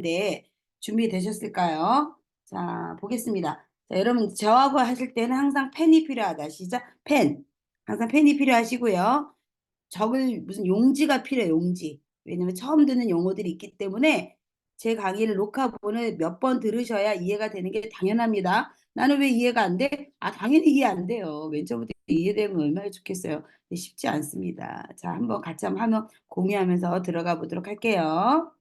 네, 준비되셨을까요? 자, 보겠습니다. 자, 여러분, 저하고 하실 때는 항상 펜이 필요하다. 시작. 펜. 항상 펜이 필요하시고요. 적을 무슨 용지가 필요해요. 용지. 왜냐면 처음 듣는 용어들이 있기 때문에 제 강의를 녹화본을 몇 번 들으셔야 이해가 되는 게 당연합니다. 나는 왜 이해가 안 돼? 아, 당연히 이해 안 돼요. 맨 처음부터 이해되면 얼마나 좋겠어요. 근데 쉽지 않습니다. 자, 한번 같이 한번 화면 공유하면서 들어가 보도록 할게요.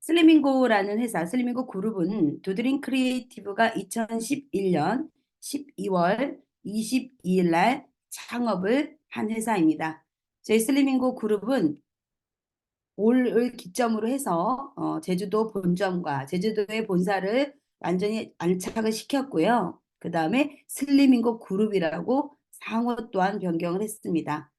슬리밍고라는 회사, 슬리밍고 그룹은 두드링 크리에이티브가 2011년 12월 22일 날 창업을 한 회사입니다. 저희 슬리밍고 그룹은 올을 기점으로 해서 제주도 본점과 제주도의 본사를 완전히 안착을 시켰고요. 그 다음에 슬리밍고 그룹이라고 상호 또한 변경을 했습니다.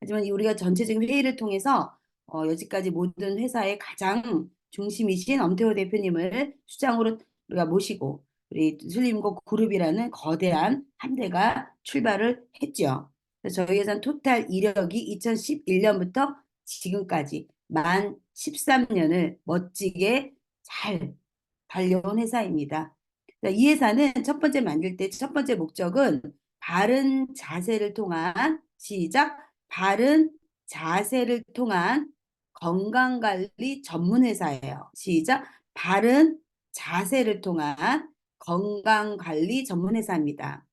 하지만 우리가 전체적인 회의를 통해서 여지까지 모든 회사의 가장 중심이신 엄태호 대표님을 수장으로 우리가 모시고 우리 슬림고 그룹이라는 거대한 함대가 출발을 했죠. 그래서 저희 회사는 토탈 이력이 2011년부터 지금까지 만 13년을 멋지게 잘 달려온 회사입니다. 이 회사는 첫 번째 만들 때 첫 번째 목적은 바른 자세를 통한 시작 바른 자세를 통한 건강관리 전문 회사예요. 시작 바른 자세를 통한 건강관리 전문 회사입니다.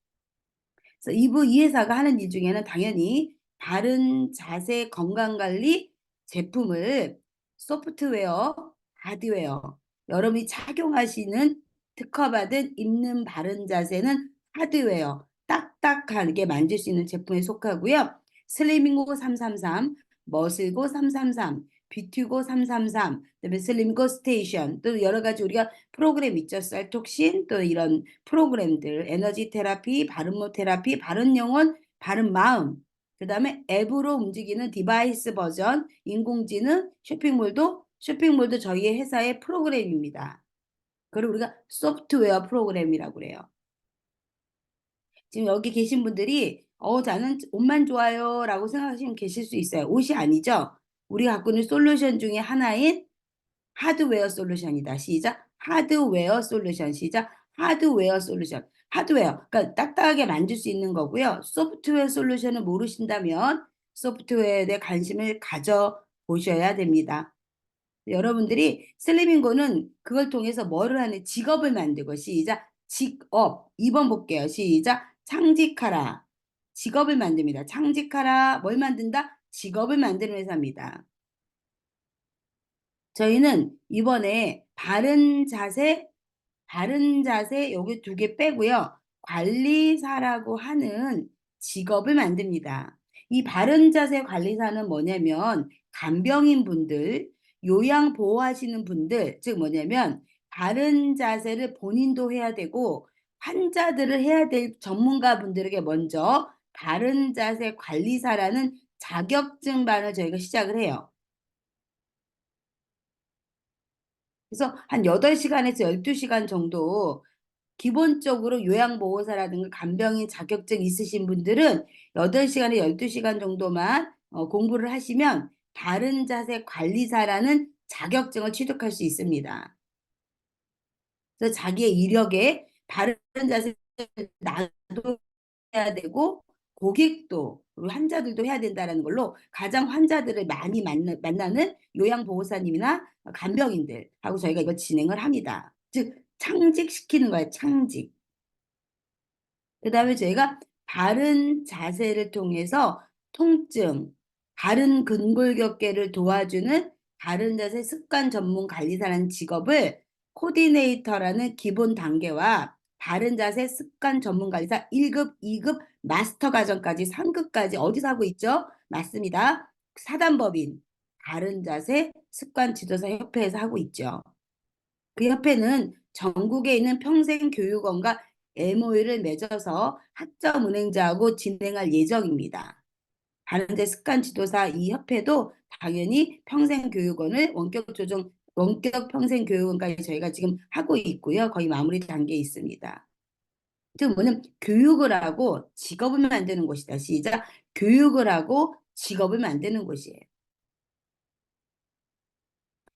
그래서 이 회사가 하는 일 중에는 당연히 바른 자세 건강관리 제품을 소프트웨어, 하드웨어, 여러분이 착용하시는 특허받은 입는 바른 자세는 하드웨어, 딱딱하게 만질 수 있는 제품에 속하고요. 슬리밍고 333, 머슬고 333, 뷰티고 333, 그다음에 슬림고 스테이션, 또 여러 가지 우리가 프로그램 있죠. 쌀톡신, 또 이런 프로그램들, 에너지 테라피, 바른모 테라피, 바른 영혼, 바른 마음, 그 다음에 앱으로 움직이는 디바이스 버전, 인공지능, 쇼핑몰도 저희의 회사의 프로그램입니다. 그리고 우리가 소프트웨어 프로그램이라고 그래요. 지금 여기 계신 분들이 나는 옷만 좋아요 라고 생각하시면 계실 수 있어요. 옷이 아니죠. 우리가 갖고 있는 솔루션 중에 하나인 하드웨어 솔루션이다. 시작. 하드웨어 솔루션. 시작. 하드웨어 솔루션. 하드웨어. 그러니까 딱딱하게 만질 수 있는 거고요. 소프트웨어 솔루션을 모르신다면 소프트웨어에 대해 관심을 가져 보셔야 됩니다. 여러분들이 슬리밍고는 그걸 통해서 뭐를 하는 직업을 만들고 시작. 직업. 2번 볼게요. 시작. 창직하라. 직업을 만듭니다. 창직하라. 뭘 만든다? 직업을 만드는 회사입니다. 저희는 이번에 바른 자세 여기 두 개 빼고요. 관리사라고 하는 직업을 만듭니다. 이 바른 자세 관리사는 뭐냐면 간병인 분들, 요양 보호하시는 분들, 즉 뭐냐면 바른 자세를 본인도 해야 되고 환자들을 해야 될 전문가 분들에게 먼저 바른 자세 관리사라는 자격증반을 저희가 시작을 해요. 그래서 한 8시간에서 12시간 정도 기본적으로 요양보호사라든가 간병인 자격증 있으신 분들은 8시간에 12시간 정도만 공부를 하시면 바른 자세 관리사라는 자격증을 취득할 수 있습니다. 그래서 자기의 이력에 바른 자세를 놔둬야 되고 고객도 그리고 환자들도 해야 된다는 걸로 가장 환자들을 많이 만나는 요양보호사님이나 간병인들하고 저희가 이거 진행을 합니다. 즉 창직시키는 거예요. 창직. 그 다음에 저희가 바른 자세를 통해서 통증, 바른 근골격계를 도와주는 바른 자세 습관 전문 관리사라는 직업을 코디네이터라는 기본 단계와 바른 자세 습관 전문 관리사 1급, 2급, 마스터 과정까지 3급까지 어디서 하고 있죠? 맞습니다. 사단법인 바른 자세 습관 지도사 협회에서 하고 있죠. 그 협회는 전국에 있는 평생교육원과 MOU를 맺어서 학점 운행자하고 진행할 예정입니다. 바른대 습관 지도사 이 협회도 당연히 평생교육원을 원격 평생교육원까지 저희가 지금 하고 있고요. 거의 마무리 단계에 있습니다. 즉 뭐냐면 교육을 하고 직업을 만드는 곳이다. 시작. 교육을 하고 직업을 만드는 곳이에요.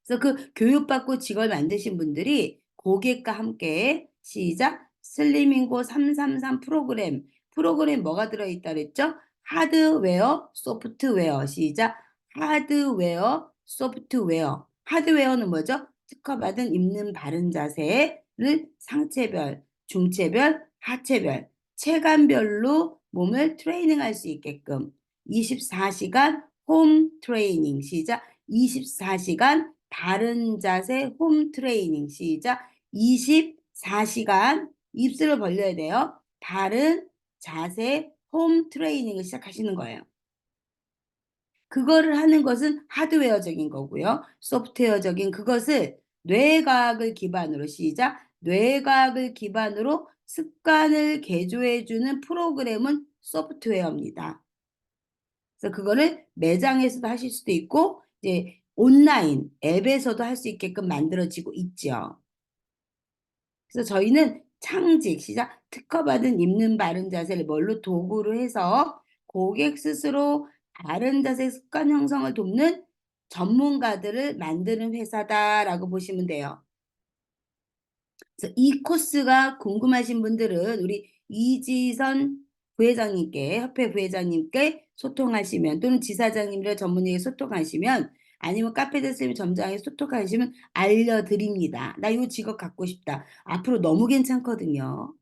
그래서 그 교육받고 직업을 만드신 분들이 고객과 함께 시작. 슬리밍고 333 프로그램 뭐가 들어있다 그랬죠? 하드웨어, 소프트웨어. 시작. 하드웨어, 소프트웨어. 하드웨어는 뭐죠? 특허받은 입는 바른 자세를 상체별, 중체별, 하체별, 체간별로 몸을 트레이닝할 수 있게끔 24시간 홈 트레이닝. 시작. 24시간 바른 자세 홈 트레이닝. 시작. 24시간 입술을 벌려야 돼요. 바른 자세 홈 트레이닝을 시작하시는 거예요. 그거를 하는 것은 하드웨어적인 거고요. 소프트웨어적인 그것을 뇌과학을 기반으로 시작. 뇌과학을 기반으로 습관을 개조해주는 프로그램은 소프트웨어입니다. 그래서 그거를 매장에서도 하실 수도 있고 이제 온라인 앱에서도 할 수 있게끔 만들어지고 있죠. 그래서 저희는 창직 시작 특허받은 입는 바른 자세를 뭘로 도구로 해서 고객 스스로 바른 자세 습관 형성을 돕는 전문가들을 만드는 회사다라고 보시면 돼요. 그래서 이 코스가 궁금하신 분들은 우리 이지선 부회장님께 협회 부회장님께 소통하시면 또는 지사장님들 전문의에 소통하시면 아니면 카페데스님 점장에 소통하시면 알려드립니다. 나 이 직업 갖고 싶다. 앞으로 너무 괜찮거든요.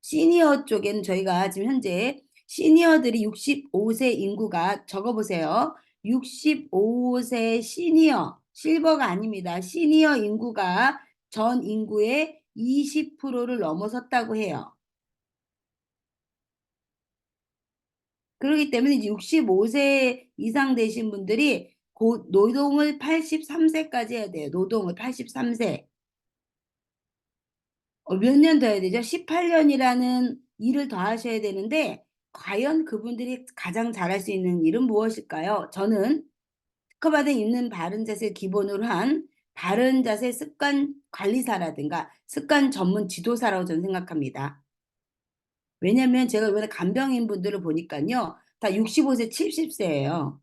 시니어 쪽에는 저희가 지금 현재 시니어들이 65세 인구가 적어보세요. 65세 시니어, 실버가 아닙니다. 시니어 인구가 전 인구의 20%를 넘어섰다고 해요. 그렇기 때문에 이제 65세 이상 되신 분들이 곧 노동을 83세까지 해야 돼요. 노동을 83세. 몇 년 더 해야 되죠? 18년이라는 일을 더 하셔야 되는데 과연 그분들이 가장 잘할 수 있는 일은 무엇일까요? 저는 특허받은 있는 바른 자세를 기본으로 한 바른 자세 습관 관리사라든가 습관 전문 지도사라고 저는 생각합니다. 왜냐면 제가 이번에 간병인 분들을 보니까요. 다 65세, 70세예요.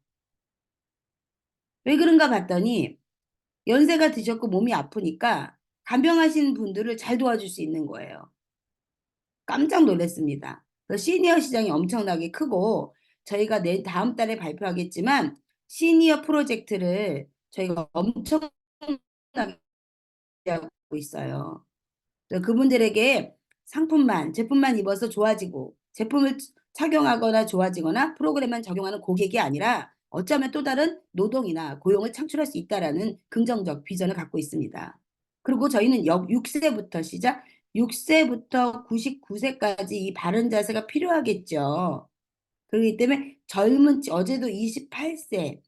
왜 그런가 봤더니 연세가 드셨고 몸이 아프니까 간병하시는 분들을 잘 도와줄 수 있는 거예요. 깜짝 놀랐습니다. 시니어 시장이 엄청나게 크고 저희가 다음 달에 발표하겠지만 시니어 프로젝트를 저희가 엄청나게 하고 있어요. 그분들에게 상품만, 제품만 입어서 좋아지고 제품을 착용하거나 좋아지거나 프로그램만 적용하는 고객이 아니라 어쩌면 또 다른 노동이나 고용을 창출할 수 있다라는 긍정적 비전을 갖고 있습니다. 그리고 저희는 6세부터 시작, 6세부터 99세까지 이 바른 자세가 필요하겠죠. 그렇기 때문에 어제도 28세에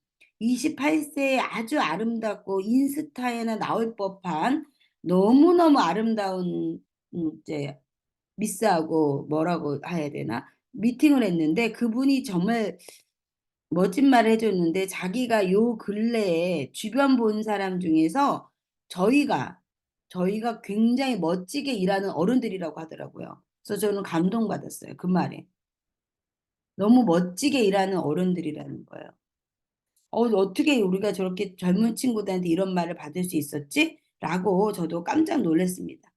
아주 아름답고 인스타에나 나올 법한 너무너무 아름다운 이제 미스하고 뭐라고 해야 되나? 미팅을 했는데 그분이 정말 멋진 말을 해줬는데 자기가 요 근래에 주변 본 사람 중에서 저희가 저희가 굉장히 멋지게 일하는 어른들이라고 하더라고요. 그래서 저는 감동받았어요. 그 말에. 너무 멋지게 일하는 어른들이라는 거예요. 어떻게 우리가 저렇게 젊은 친구들한테 이런 말을 받을 수 있었지? 라고 저도 깜짝 놀랐습니다.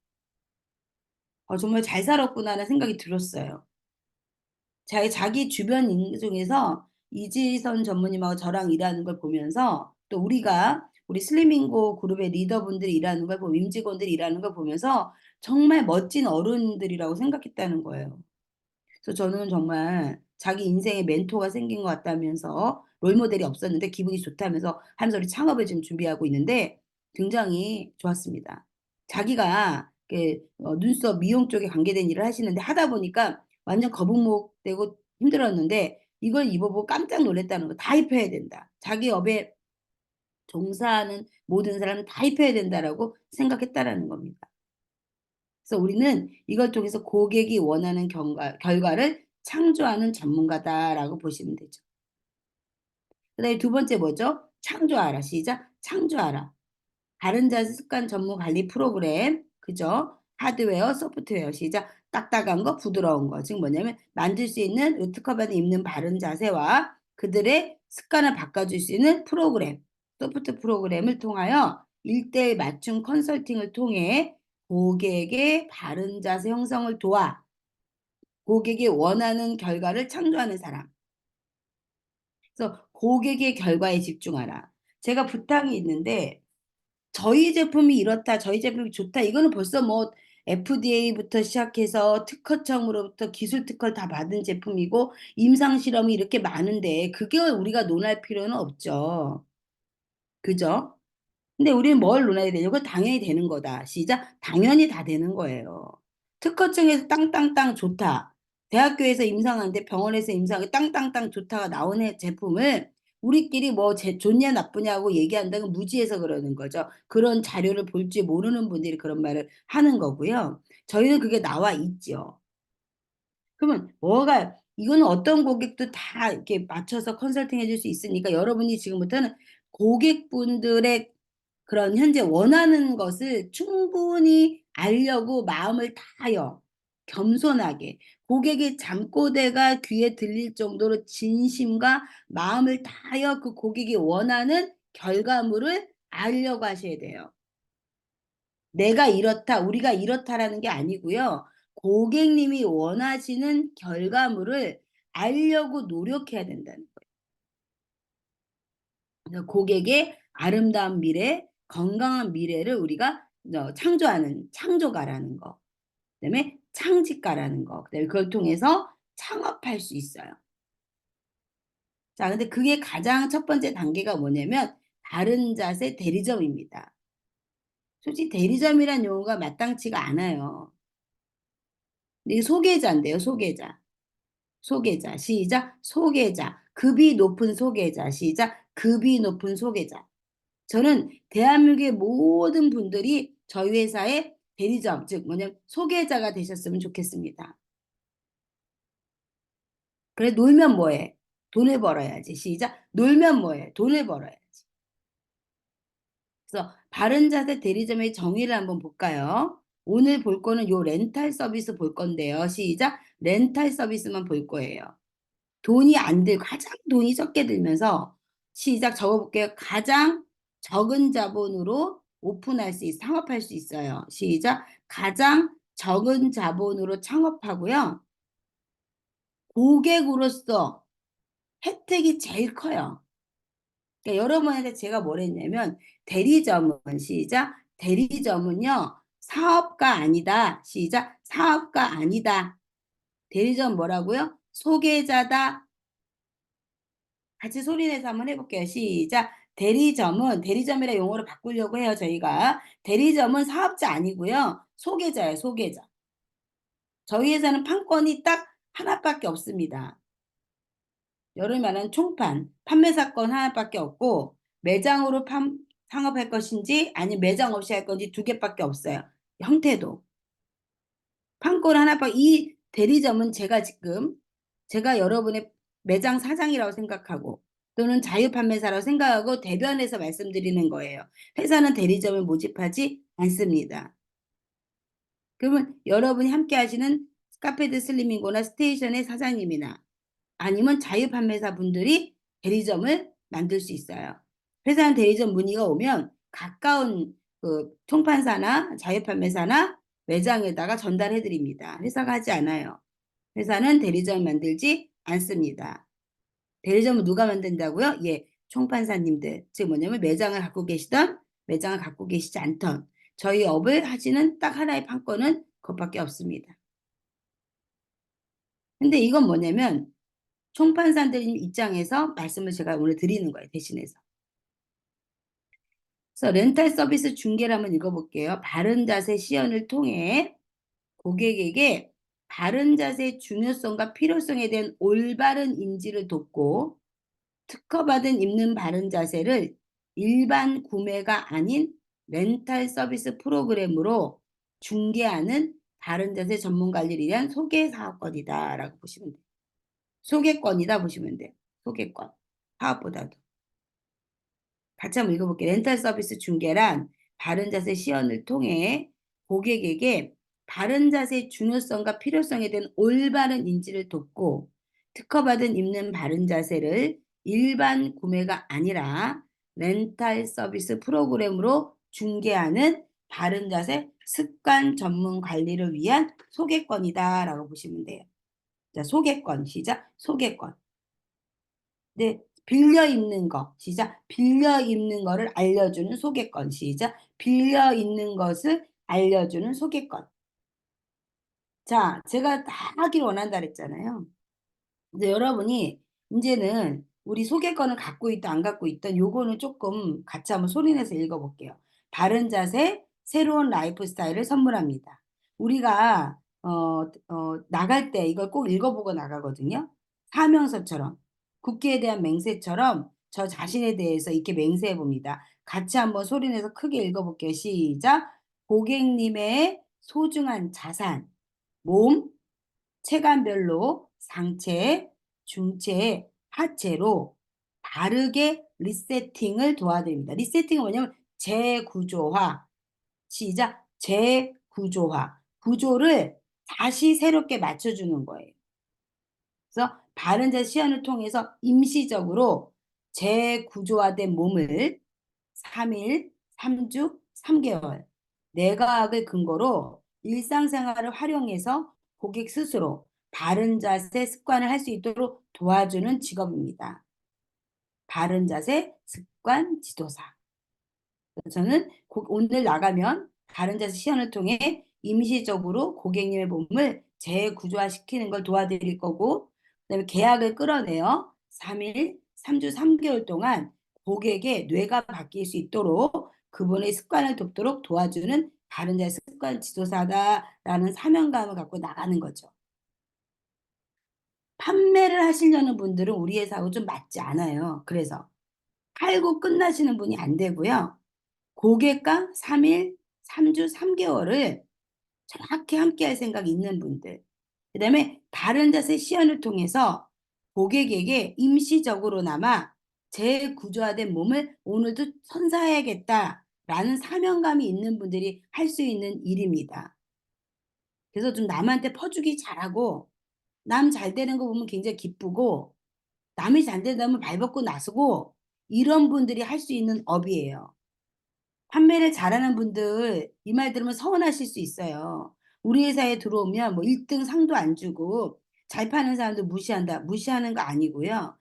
정말 잘 살았구나 하는 생각이 들었어요. 자기 주변 인물 중에서 이지선 전무님하고 저랑 일하는 걸 보면서 또 우리 슬리밍고 그룹의 리더분들이 일하는 걸 보고 임직원들이 일하는 걸 보면서 정말 멋진 어른들이라고 생각했다는 거예요. 그래서 저는 정말 자기 인생의 멘토가 생긴 것 같다면서 롤모델이 없었는데 기분이 좋다면서 하면서 우리 창업을 지금 준비하고 있는데 굉장히 좋았습니다. 자기가 눈썹 미용 쪽에 관계된 일을 하시는데 하다 보니까 완전 거북목되고 힘들었는데 이걸 입어보고 깜짝 놀랐다는 거. 다 입혀야 된다. 자기 업에 종사하는 모든 사람은 다 입혀야 된다라고 생각했다라는 겁니다. 그래서 우리는 이걸 통해서 고객이 원하는 결과를 창조하는 전문가다라고 보시면 되죠. 그다음에 두 번째 뭐죠? 창조하라. 시작. 창조하라. 바른 자세 습관 전문 관리 프로그램. 그죠? 하드웨어, 소프트웨어. 시작. 딱딱한 거, 부드러운 거. 즉 뭐냐면 만들 수 있는 특허받은 입는 바른 자세와 그들의 습관을 바꿔줄 수 있는 프로그램, 소프트 프로그램을 통하여 일대일 맞춤 컨설팅을 통해 고객의 바른 자세 형성을 도와 고객이 원하는 결과를 창조하는 사람. 그래서 고객의 결과에 집중하라. 제가 부탁이 있는데 저희 제품이 이렇다, 저희 제품이 좋다. 이거는 벌써 뭐 FDA부터 시작해서 특허청으로부터 기술 특허를 다 받은 제품이고 임상 실험이 이렇게 많은데 그게 우리가 논할 필요는 없죠. 그죠? 근데 우리는 뭘 논해야 되냐고 당연히 되는 거다. 시작. 당연히 다 되는 거예요. 특허청에서 땅땅땅 좋다. 대학교에서 임상하는데 병원에서 임상하는데 땅땅땅 좋다가 나오는 제품을 우리끼리 뭐 좋냐 나쁘냐고 얘기한다는 무지해서 그러는 거죠. 그런 자료를 볼지 모르는 분들이 그런 말을 하는 거고요. 저희는 그게 나와 있죠. 그러면 뭐가 이거는 어떤 고객도 다 이렇게 맞춰서 컨설팅 해줄 수 있으니까 여러분이 지금부터는 고객분들의 그런 현재 원하는 것을 충분히 알려고 마음을 다하여 겸손하게 고객의 잠꼬대가 귀에 들릴 정도로 진심과 마음을 다하여 그 고객이 원하는 결과물을 알려고 하셔야 돼요. 내가 이렇다, 우리가 이렇다라는 게 아니고요. 고객님이 원하시는 결과물을 알려고 노력해야 된다는 거예요. 고객의 아름다운 미래, 건강한 미래를 우리가 창조하는 창조가라는 거. 그다음에 창직가라는 거. 그다음에 그걸 통해서 창업할 수 있어요. 자, 근데 그게 가장 첫 번째 단계가 뭐냐면 바른 자세 대리점입니다. 솔직히 대리점이란 용어가 마땅치가 않아요. 이게 소개자인데요, 소개자. 소개자. 시작. 소개자. 급이 높은 소개자. 시작. 급이 높은 소개자. 저는 대한민국의 모든 분들이 저희 회사의 대리점, 즉 뭐냐면 소개자가 되셨으면 좋겠습니다. 그래 놀면 뭐해? 돈을 벌어야지. 시작. 놀면 뭐해? 돈을 벌어야지. 그래서 바른 자세 대리점의 정의를 한번 볼까요? 오늘 볼 거는 요 렌탈 서비스 볼 건데요. 시작. 렌탈 서비스만 볼 거예요. 돈이 안 들고 가장 돈이 적게 들면서 시작 적어볼게요. 가장 적은 자본으로 오픈할 수 창업할 수 있어요. 시작. 가장 적은 자본으로 창업하고요. 고객으로서 혜택이 제일 커요. 그러니까 여러분한테 제가 뭘 했냐면 대리점은 시작. 대리점은요. 사업가 아니다. 시작. 사업가 아니다. 대리점 뭐라고요? 소개자다. 같이 소리내서 한번 해볼게요. 시작. 대리점은 대리점이라 용어로 바꾸려고 해요. 저희가. 대리점은 사업자 아니고요. 소개자예요. 소개자. 저희 회사는 판권이 딱 하나밖에 없습니다. 여름에 말하는 총판, 판매사건 하나밖에 없고 매장으로 상업할 것인지 아니면 매장 없이 할 건지 두 개밖에 없어요. 형태도. 판권 하나밖에 이 대리점은 제가 여러분의 매장 사장이라고 생각하고 또는 자유판매사라고 생각하고 대변해서 말씀드리는 거예요. 회사는 대리점을 모집하지 않습니다. 그러면 여러분이 함께 하시는 카페드 슬리밍고나 스테이션의 사장님이나 아니면 자유판매사 분들이 대리점을 만들 수 있어요. 회사는 대리점 문의가 오면 가까운 그 총판사나 자유판매사나 매장에다가 전달해 드립니다. 회사가 하지 않아요. 회사는 대리점을 만들지 않습니다. 대리점을 누가 만든다고요? 예, 총판사님들. 즉 뭐냐면 매장을 갖고 계시던 매장을 갖고 계시지 않던 저희 업을 하시는 딱 하나의 판권은 그것밖에 없습니다. 근데 이건 뭐냐면 총판사들 입장에서 말씀을 제가 오늘 드리는 거예요. 대신해서. 그래서 렌탈 서비스 중개를 한번 읽어볼게요. 바른 자세 시연을 통해 고객에게 바른 자세의 중요성과 필요성에 대한 올바른 인지를 돕고 특허받은 입는 바른 자세를 일반 구매가 아닌 렌탈 서비스 프로그램으로 중개하는 바른 자세 전문 관리를 위한 소개 사업권이다라고 보시면 돼요. 소개권이다 보시면 돼요. 소개권. 사업보다도. 같이 한번 읽어볼게요. 렌탈 서비스 중개란 바른 자세 시연을 통해 고객에게 바른 자세의 중요성과 필요성에 대한 올바른 인지를 돕고 특허받은 입는 바른 자세를 일반 구매가 아니라 렌탈 서비스 프로그램으로 중개하는 바른 자세 습관 전문 관리를 위한 소개권이다라고 보시면 돼요. 자, 소개권 시작. 소개권. 네, 빌려 입는 거 시작. 빌려 입는 거를 알려주는 소개권 시작. 빌려 입는 것을 알려주는 소개권. 자, 제가 다 하길 원한다 그랬잖아요. 근데 여러분이 이제는 우리 소개권을 갖고 있든 안 갖고 있든 요거는 조금 같이 한번 소리내서 읽어볼게요. 바른 자세, 새로운 라이프 스타일을 선물합니다. 우리가 나갈 때 이걸 꼭 읽어보고 나가거든요. 사명서처럼 국기에 대한 맹세처럼 저 자신에 대해서 이렇게 맹세해 봅니다. 같이 한번 소리내서 크게 읽어볼게요. 시작. 고객님의 소중한 자산, 몸, 체감별로 상체, 중체, 하체로 바르게 리세팅을 도와드립니다. 리세팅은 뭐냐면 재구조화. 시작. 재구조화. 구조를 다시 새롭게 맞춰주는 거예요. 그래서 바른 자세 시연을 통해서 임시적으로 재구조화된 몸을 3일, 3주, 3개월 내과학을 근거로 일상생활을 활용해서 고객 스스로 바른 자세 습관을 할 수 있도록 도와주는 직업입니다. 바른 자세 습관 지도사. 저는 오늘 나가면 바른 자세 시연을 통해 임시적으로 고객님의 몸을 재구조화시키는 걸 도와드릴 거고, 그다음에 계약을 끌어내어 3일, 3주, 3개월 동안 고객의 뇌가 바뀔 수 있도록 그분의 습관을 돕도록 도와주는 바른 자세 습관 지도사다라는 사명감을 갖고 나가는 거죠. 판매를 하시려는 분들은 우리 회사하고 좀 맞지 않아요. 그래서 팔고 끝나시는 분이 안 되고요. 고객과 3일, 3주, 3개월을 정확히 함께 할 생각이 있는 분들. 그다음에 바른 자세 시연을 통해서 고객에게 임시적으로나마 재구조화된 몸을 오늘도 선사해야겠다라는 사명감이 있는 분들이 할 수 있는 일입니다. 그래서 좀 남한테 퍼주기 잘하고 남 잘 되는 거 보면 굉장히 기쁘고 남이 잘 된다면 발벗고 나서고 이런 분들이 할 수 있는 업이에요. 판매를 잘하는 분들 이 말 들으면 서운하실 수 있어요. 우리 회사에 들어오면 뭐 1등 상도 안 주고 잘 파는 사람들 무시한다. 무시하는 거 아니고요.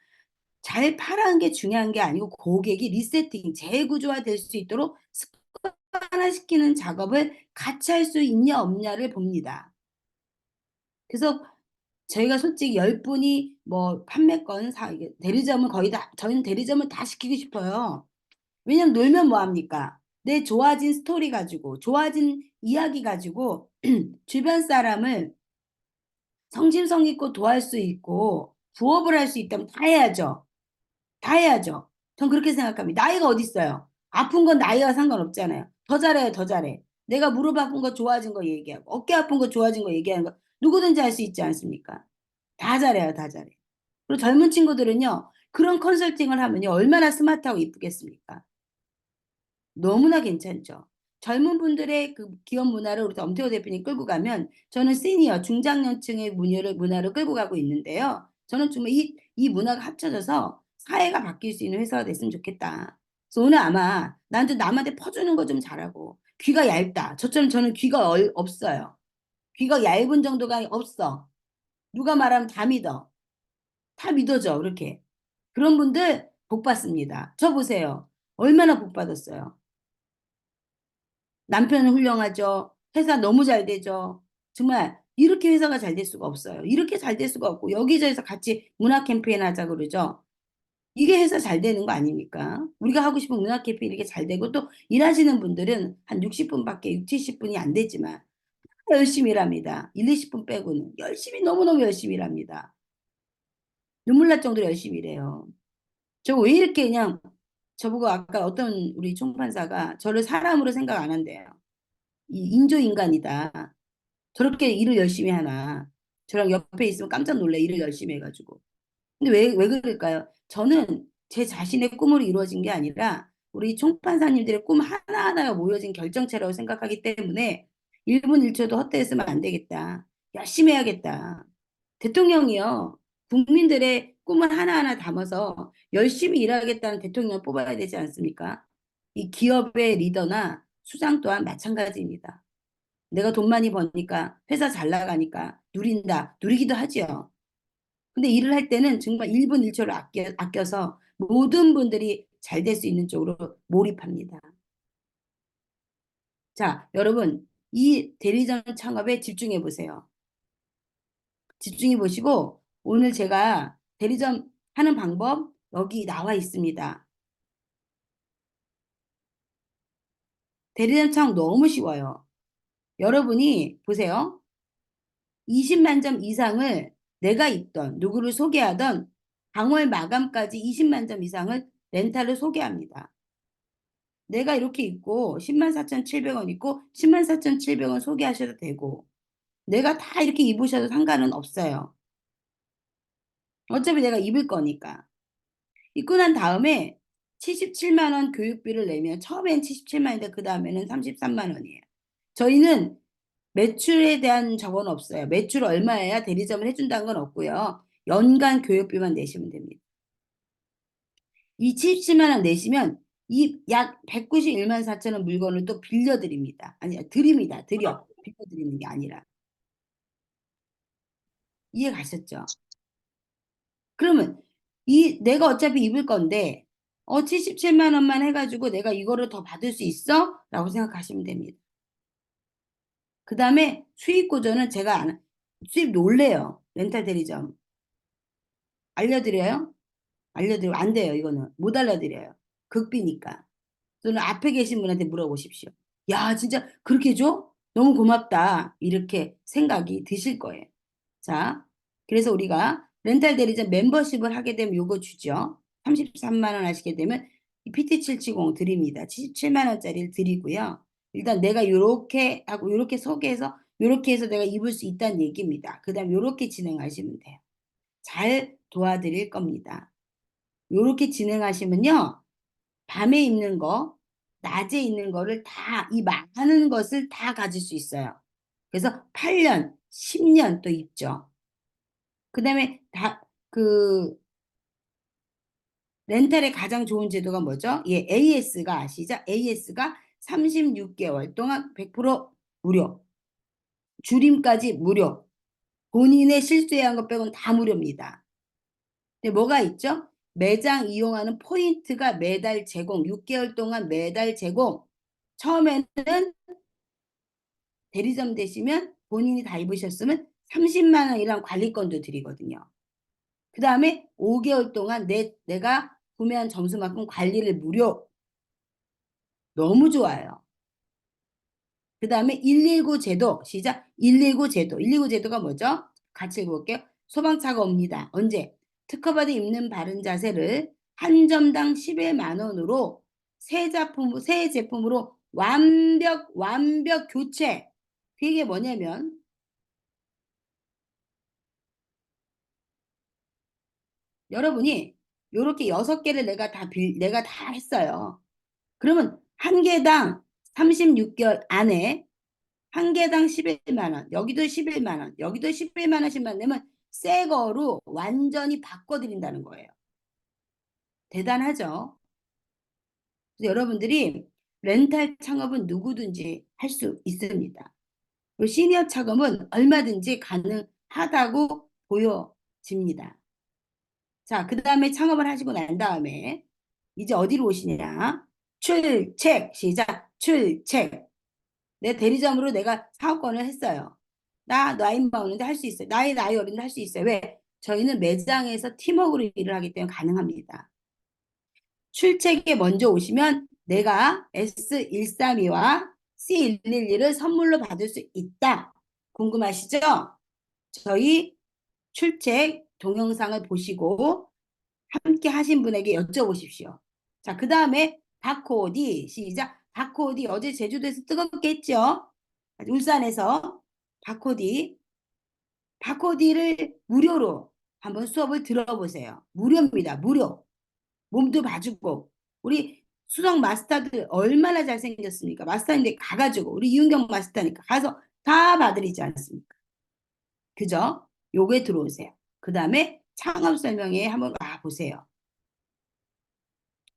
잘 파라는 게 중요한 게 아니고 고객이 리세팅, 재구조화 될 수 있도록 습관화시키는 작업을 같이 할 수 있냐 없냐를 봅니다. 그래서 저희가 솔직히 10분이 뭐 판매권 대리점은 거의 다 저희는 대리점을 다 시키고 싶어요. 왜냐면 놀면 뭐 합니까? 내 좋아진 스토리 가지고 좋아진 이야기 가지고 주변 사람을 성심성 있고 도와줄 수 있고 부업을 할 수 있다면 다 해야죠. 다 해야죠. 전 그렇게 생각합니다. 나이가 어디 있어요? 아픈 건 나이와 상관없잖아요. 더 잘해요, 더 잘해. 내가 무릎 아픈 거 좋아진 거 얘기하고 어깨 아픈 거 좋아진 거 얘기하는 거 누구든지 할 수 있지 않습니까? 다 잘해요, 다 잘해. 그리고 젊은 친구들은요, 그런 컨설팅을 하면요, 얼마나 스마트하고 이쁘겠습니까? 너무나 괜찮죠. 젊은 분들의 그 기업 문화를 우리 엄태호 대표님 끌고 가면 저는 시니어 중장년층의 문화를 끌고 가고 있는데요. 저는 정말 이 문화가 합쳐져서 사회가 바뀔 수 있는 회사가 됐으면 좋겠다. 그래서 오늘 아마 나한테 남한테 퍼주는 거 좀 잘하고 귀가 얇다. 저처럼 저는 귀가 없어요. 귀가 얇은 정도가 없어. 누가 말하면 다 믿어. 다 믿어져. 그렇게. 그런 분들 복 받습니다. 저 보세요. 얼마나 복 받았어요. 남편은 훌륭하죠. 회사 너무 잘 되죠. 정말 이렇게 회사가 잘 될 수가 없어요. 이렇게 잘 될 수가 없고 여기저기서 같이 문화 캠페인 하자 그러죠. 이게 회사 잘 되는 거 아닙니까? 우리가 하고 싶은 문화 캠페인 이렇게 잘 되고 또 일하시는 분들은 한 60분밖에 6, 70분이 안 되지만 열심히 일합니다. 1, 20분 빼고는 열심히 너무너무 열심히 일합니다. 눈물 날 정도로 열심히 일해요. 저 왜 이렇게 그냥 저보고 아까 어떤 우리 총판사가 저를 사람으로 생각 안 한대요. 이 인조인간이다. 저렇게 일을 열심히 하나. 저랑 옆에 있으면 깜짝 놀래 일을 열심히 해가지고. 근데 왜 그럴까요? 저는 제 자신의 꿈으로 이루어진 게 아니라 우리 총판사님들의 꿈 하나하나가 모여진 결정체라고 생각하기 때문에 1분 1초도 헛되이 쓰면 안 되겠다. 열심히 해야겠다. 대통령이요. 국민들의 꿈을 하나하나 담아서 열심히 일하겠다는 대통령을 뽑아야 되지 않습니까? 이 기업의 리더나 수장 또한 마찬가지입니다. 내가 돈 많이 버니까 회사 잘 나가니까 누린다. 누리기도 하지요. 근데 일을 할 때는 정말 1분 1초를 아껴서 모든 분들이 잘 될 수 있는 쪽으로 몰입합니다. 자, 여러분, 이 대리점 창업에 집중해 보세요. 집중해 보시고 오늘 제가 대리점 하는 방법 여기 나와 있습니다. 대리점 창업 너무 쉬워요. 여러분이 보세요. 20만 점 이상을 내가 있던 누구를 소개하던 방월 마감까지 20만 점 이상을 렌탈을 소개합니다. 내가 이렇게 있고 10만 4,700원 있고 10만 4,700원 소개하셔도 되고 내가 다 이렇게 입으셔도 상관은 없어요. 어차피 내가 입을 거니까. 입고 난 다음에 77만 원 교육비를 내면 처음엔 77만 원인데 그 다음에는 33만 원이에요. 저희는 매출에 대한 저건 없어요. 매출 얼마여야 대리점을 해준다는 건 없고요. 연간 교육비만 내시면 됩니다. 이 77만 원 내시면 이 약 191만 4천 원 물건을 또 빌려드립니다. 아니, 드립니다. 드려. 빌려드리는 게 아니라. 이해 가셨죠? 그러면 이 내가 어차피 입을 건데 77만 원만 해가지고 내가 이거를 더 받을 수 있어? 라고 생각하시면 됩니다. 그 다음에 수익 구조는 제가 수입 놀래요. 렌탈 대리점. 알려드려요? 알려드리면 안 돼요. 이거는 못 알려드려요. 극비니까. 또는 앞에 계신 분한테 물어보십시오. 야, 진짜 그렇게 줘? 너무 고맙다. 이렇게 생각이 드실 거예요. 자, 그래서 우리가 렌탈 대리점 멤버십을 하게 되면 요거 주죠. 33만 원 하시게 되면 PT770 드립니다. 77만 원짜리를 드리고요. 일단 내가 요렇게 하고 요렇게 소개해서 요렇게 해서 내가 입을 수 있다는 얘기입니다. 그 다음 요렇게 진행하시면 돼요. 잘 도와드릴 겁니다. 요렇게 진행하시면요. 밤에 입는 거, 낮에 입는 거를 다, 이 많은 것을 다 가질 수 있어요. 그래서 8년, 10년 또 입죠. 그 다음에 렌탈의 가장 좋은 제도가 뭐죠? 예, AS가 아시죠? AS가 36개월 동안 100% 무료. 줄임까지 무료. 본인의 실수해야 한 것 빼고는 다 무료입니다. 근데 뭐가 있죠? 매장 이용하는 포인트가 매달 제공, 6개월 동안 매달 제공. 처음에는 대리점 되시면 본인이 다 입으셨으면 30만 원이랑 관리권도 드리거든요. 그 다음에 5개월 동안 내가 구매한 점수만큼 관리를 무료. 너무 좋아요. 그 다음에 119 제도, 시작. 119 제도. 119 제도가 뭐죠? 같이 읽어볼게요. 소방차가 옵니다. 언제? 특허받은 입는 바른 자세를 한 점당 11만 원으로 새 제품으로 완벽 교체. 그게 뭐냐면 여러분이 요렇게 6개를 내가 다 했어요. 그러면 한 개당 36개월 안에 한 개당 11만 원, 여기도 11만 원, 여기도 11만 원씩만 내면 새 거로 완전히 바꿔드린다는 거예요. 대단하죠? 그래서 여러분들이 렌탈 창업은 누구든지 할 수 있습니다. 그리고 시니어 창업은 얼마든지 가능하다고 보여집니다. 자, 그 다음에 창업을 하시고 난 다음에 이제 어디로 오시냐? 출첵, 시작, 출첵. 내 대리점으로 내가 사업권을 했어요. 나 나이 많은데 할 수 있어요. 나이 어린데 할 수 있어요. 왜? 저희는 매장에서 팀워크로 일을 하기 때문에 가능합니다. 출첵에 먼저 오시면 내가 S132와 C111을 선물로 받을 수 있다. 궁금하시죠? 저희 출첵 동영상을 보시고 함께 하신 분에게 여쭤보십시오. 자, 그 다음에 바코디 시작. 바코디 어제 제주도에서 뜨겁게 했죠. 울산에서 바코디 바코디를 무료로 한번 수업을 들어보세요. 무료입니다. 무료. 몸도 봐주고 우리 수석 마스터들 얼마나 잘생겼습니까? 마스터인데 가가지고 우리 이은경 마스터니까 가서 다 봐드리지 않습니까? 그죠? 요게 들어오세요. 그 다음에 창업 설명회 한번 와보세요.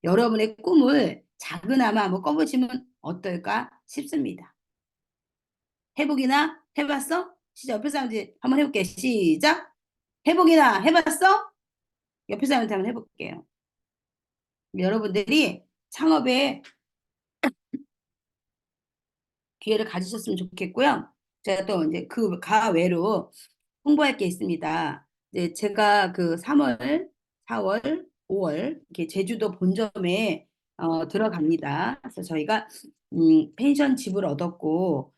여러분의 꿈을 작은아마 한번 꿔보시면 어떨까 싶습니다. 해보기나 해봤어? 시작. 옆에 사람들 한번 해볼게요. 시작. 해보기나 해봤어? 옆에 사람한테 한번 해볼게요. 여러분들이 창업에 기회를 가지셨으면 좋겠고요. 제가 또 이제 그 가외로 홍보할 게 있습니다. 이제 제가 그 3월, 4월, 5월 이렇게 제주도 본점에 들어갑니다. 그래서 저희가 펜션 집을 얻었고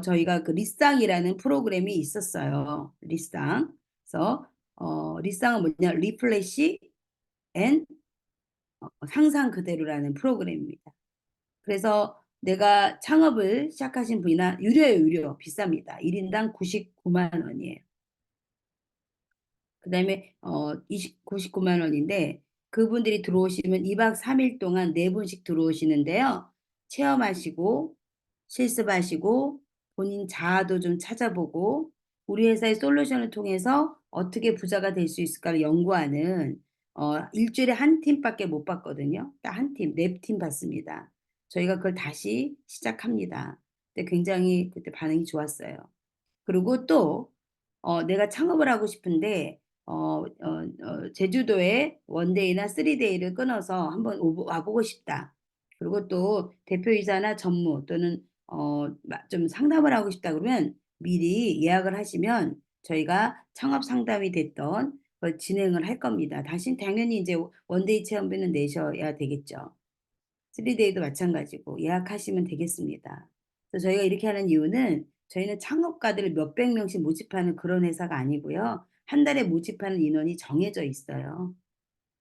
저희가 그 리쌍이라는 프로그램이 있었어요. 리쌍. 그래서 리쌍은 뭐냐? 리플래시 앤 상상 그대로라는 프로그램입니다. 그래서 내가 창업을 시작하신 분이나 유료예요, 유료. 비쌉니다. 1인당 99만 원이에요. 그다음에 99만 원인데 그분들이 들어오시면 2박 3일 동안 네 분씩 들어오시는데요. 체험하시고 실습하시고 본인 자아도 좀 찾아보고 우리 회사의 솔루션을 통해서 어떻게 부자가 될 수 있을까를 연구하는 일주일에 한 팀밖에 못 받거든요. 딱 한 팀, 네 팀 받습니다. 저희가 그걸 다시 시작합니다. 근데 굉장히 그때 반응이 좋았어요. 그리고 또 내가 창업을 하고 싶은데 제주도에 원데이나 쓰리데이를 끊어서 한번 와보고 싶다. 그리고 또 대표이사나 전무 또는 좀 상담을 하고 싶다 그러면 미리 예약을 하시면 저희가 창업 상담이 됐던 걸 진행을 할 겁니다. 당신 당연히 이제 원데이 체험비는 내셔야 되겠죠. 3데이도 마찬가지고 예약하시면 되겠습니다. 그래서 저희가 이렇게 하는 이유는 저희는 창업가들을 몇백 명씩 모집하는 그런 회사가 아니고요. 한 달에 모집하는 인원이 정해져 있어요.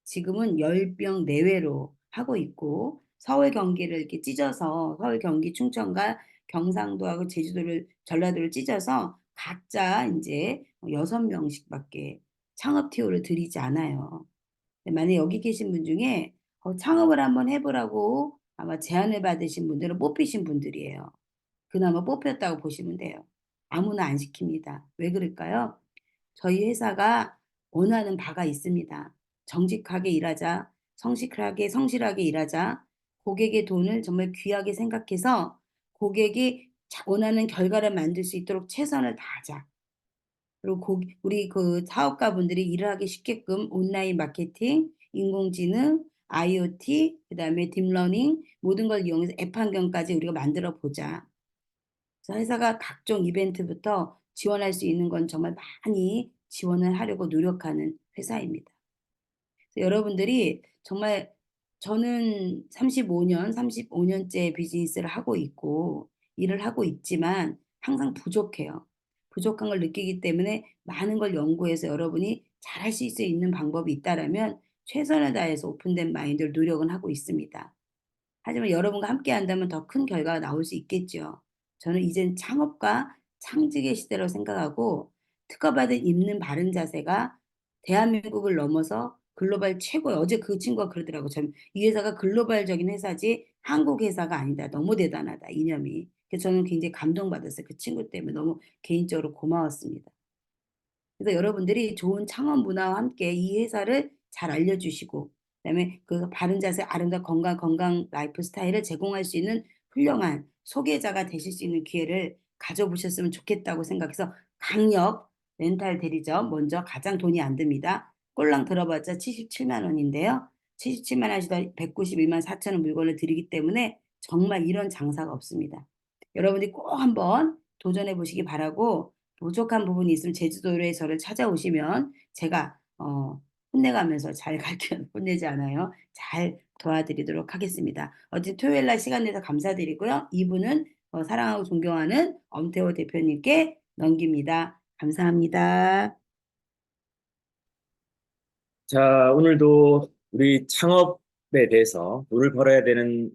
지금은 10명 내외로 하고 있고 서울 경기를 이렇게 찢어서 서울 경기 충청과 경상도하고 제주도를 전라도를 찢어서 각자 이제 6명씩밖에 창업 티오를 드리지 않아요. 만약에 여기 계신 분 중에 창업을 한번 해보라고 아마 제안을 받으신 분들은 뽑히신 분들이에요. 그나마 뽑혔다고 보시면 돼요. 아무나 안 시킵니다. 왜 그럴까요? 저희 회사가 원하는 바가 있습니다. 정직하게 일하자, 성실하게, 성실하게 일하자, 고객의 돈을 정말 귀하게 생각해서 고객이 원하는 결과를 만들 수 있도록 최선을 다하자. 그리고 우리 그 사업가분들이 일을 하기 쉽게끔 온라인 마케팅, 인공지능, IoT, 그다음에 딥러닝 모든 걸 이용해서 앱 환경까지 우리가 만들어 보자. 그래서 회사가 각종 이벤트부터 지원할 수 있는 건 정말 많이 지원을 하려고 노력하는 회사입니다. 여러분들이 정말 저는 35년째 비즈니스를 하고 있고 일을 하고 있지만 항상 부족해요. 부족한 걸 느끼기 때문에 많은 걸 연구해서 여러분이 잘할 수 있는 방법이 있다라면 최선을 다해서 오픈된 마인드를 노력은 하고 있습니다. 하지만 여러분과 함께 한다면 더 큰 결과가 나올 수 있겠죠. 저는 이젠 창업과 창직의 시대로 생각하고 특허받은 있는 바른 자세가 대한민국을 넘어서 글로벌 최고의 어제 그 친구가 그러더라고. 이 회사가 글로벌적인 회사지 한국 회사가 아니다. 너무 대단하다. 이념이. 그래서 저는 굉장히 감동받았어요. 그 친구 때문에 너무 개인적으로 고마웠습니다. 그래서 여러분들이 좋은 창업 문화와 함께 이 회사를 잘 알려주시고, 그다음에 그 바른 자세, 아름다운 건강 라이프 스타일을 제공할 수 있는 훌륭한 소개자가 되실 수 있는 기회를 가져보셨으면 좋겠다고 생각해서 강력 렌탈 대리점 먼저 가장 돈이 안 듭니다. 꼴랑 들어봤자 77만 원인데요. 77만 원이시다 191만 4천 원 물건을 드리기 때문에 정말 이런 장사가 없습니다. 여러분들이 꼭 한번 도전해 보시기 바라고 부족한 부분이 있으면 제주도에 저를 찾아오시면 제가 혼내가면서 잘 가르쳐 혼내지 않아요. 잘 도와드리도록 하겠습니다. 어쨌든 토요일 날 시간 내서 감사드리고요. 이분은 사랑하고 존경하는 엄태호 대표님께 넘깁니다. 감사합니다. 자, 오늘도 우리 창업에 대해서 돈을 벌어야 되는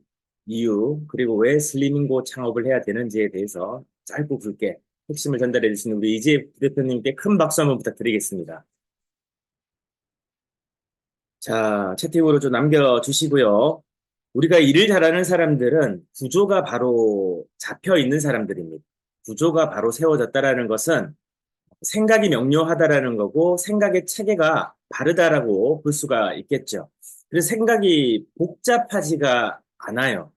이유, 그리고 왜 슬리밍고 창업을 해야 되는지에 대해서 짧고 굵게 핵심을 전달해 주신 우리 이재 대표님께 큰 박수 한번 부탁드리겠습니다. 자, 채팅으로 좀 남겨주시고요. 우리가 일을 잘하는 사람들은 구조가 바로 잡혀 있는 사람들입니다. 구조가 바로 세워졌다라는 것은 생각이 명료하다라는 거고 생각의 체계가 바르다라고 볼 수가 있겠죠. 그래서 생각이 복잡하지가 않아요.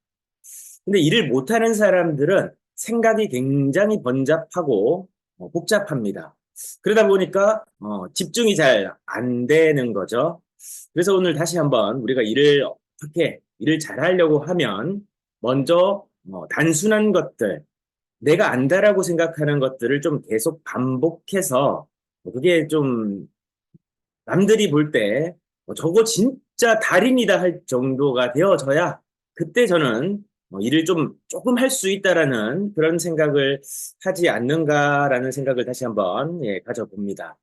근데 일을 못하는 사람들은 생각이 굉장히 번잡하고 복잡합니다. 그러다 보니까 집중이 잘 안 되는 거죠. 그래서 오늘 다시 한번 우리가 일을 어떻게 일을 잘하려고 하면 먼저 단순한 것들, 내가 안다라고 생각하는 것들을 좀 계속 반복해서 그게 좀 남들이 볼 때 저거 진짜 달인이다 할 정도가 되어져야 그때 저는 일을 좀 조금 할 수 있다라는 그런 생각을 하지 않는가라는 생각을 다시 한번 가져봅니다.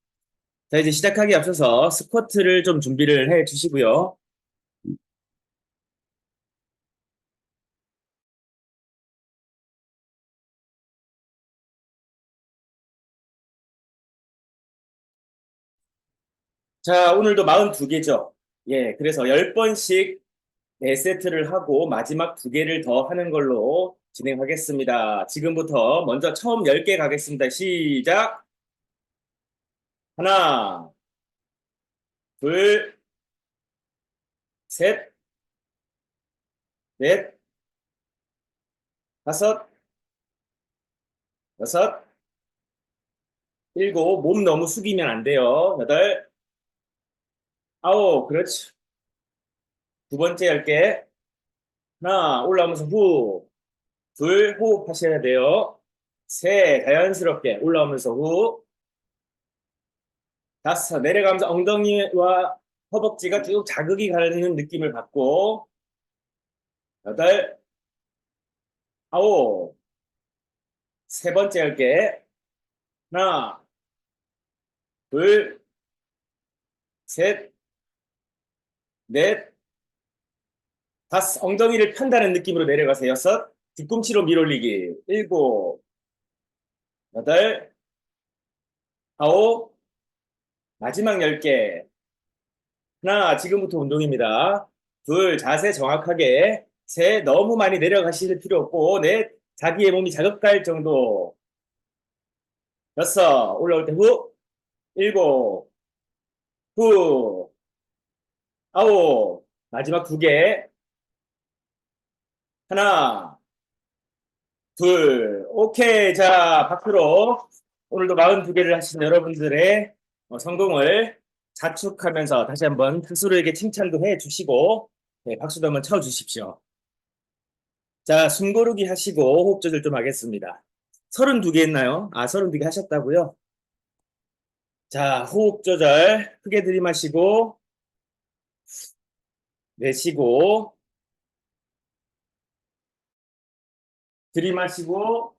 자, 이제 시작하기 앞서서 스쿼트를 좀 준비를 해 주시고요. 자, 오늘도 42개죠. 예, 그래서 10번씩 4세트를 하고 마지막 2개를 더 하는 걸로 진행하겠습니다. 지금부터 먼저 처음 10개 가겠습니다. 시작! 하나, 둘, 셋, 넷, 다섯, 여섯, 일곱. 몸 너무 숙이면 안 돼요. 여덟, 아홉. 그렇지. 두 번째 10개. 하나, 올라오면서 후. 둘, 호흡하셔야 돼요. 셋, 자연스럽게 올라오면서 후. 다섯, 내려가면서 엉덩이와 허벅지가 쭉 자극이 가는 느낌을 받고. 여덟, 아홉. 세 번째 10개. 하나, 둘, 셋, 넷, 다섯. 엉덩이를 편다는 느낌으로 내려가세요. 여섯. 뒤꿈치로 밀올리기. 일곱, 여덟, 아홉. 마지막 10개. 하나, 지금부터 운동입니다. 둘, 자세 정확하게. 셋, 너무 많이 내려가실 필요 없고. 넷, 자기의 몸이 자극할 정도. 여섯, 올라올 때 후. 일곱, 후, 아홉. 마지막 2개. 하나, 둘, 오케이. 자, 밖으로 오늘도 42개를 하신 여러분들의 성공을 자축하면서 다시 한번 스스로에게 칭찬도 해 주시고, 네, 박수도 한번 쳐 주십시오. 자, 숨 고르기 하시고 호흡 조절 좀 하겠습니다. 32개 했나요? 아, 32개 하셨다고요? 자, 호흡 조절 크게 들이마시고, 내쉬고, 들이마시고,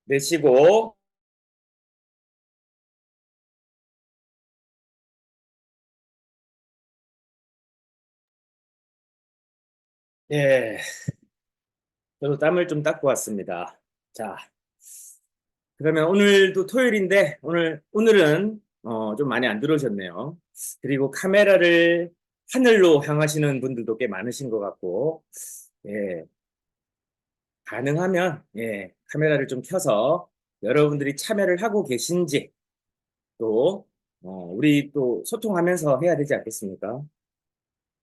내쉬고, 예, 저도 땀을 좀 닦고 왔습니다. 자, 그러면 오늘도 토요일인데 오늘은 좀 많이 안 들어오셨네요. 그리고 카메라를 하늘로 향하시는 분들도 꽤 많으신 것 같고, 예, 가능하면 카메라를 좀 켜서 여러분들이 참여를 하고 계신지 또 우리 또 소통하면서 해야 되지 않겠습니까?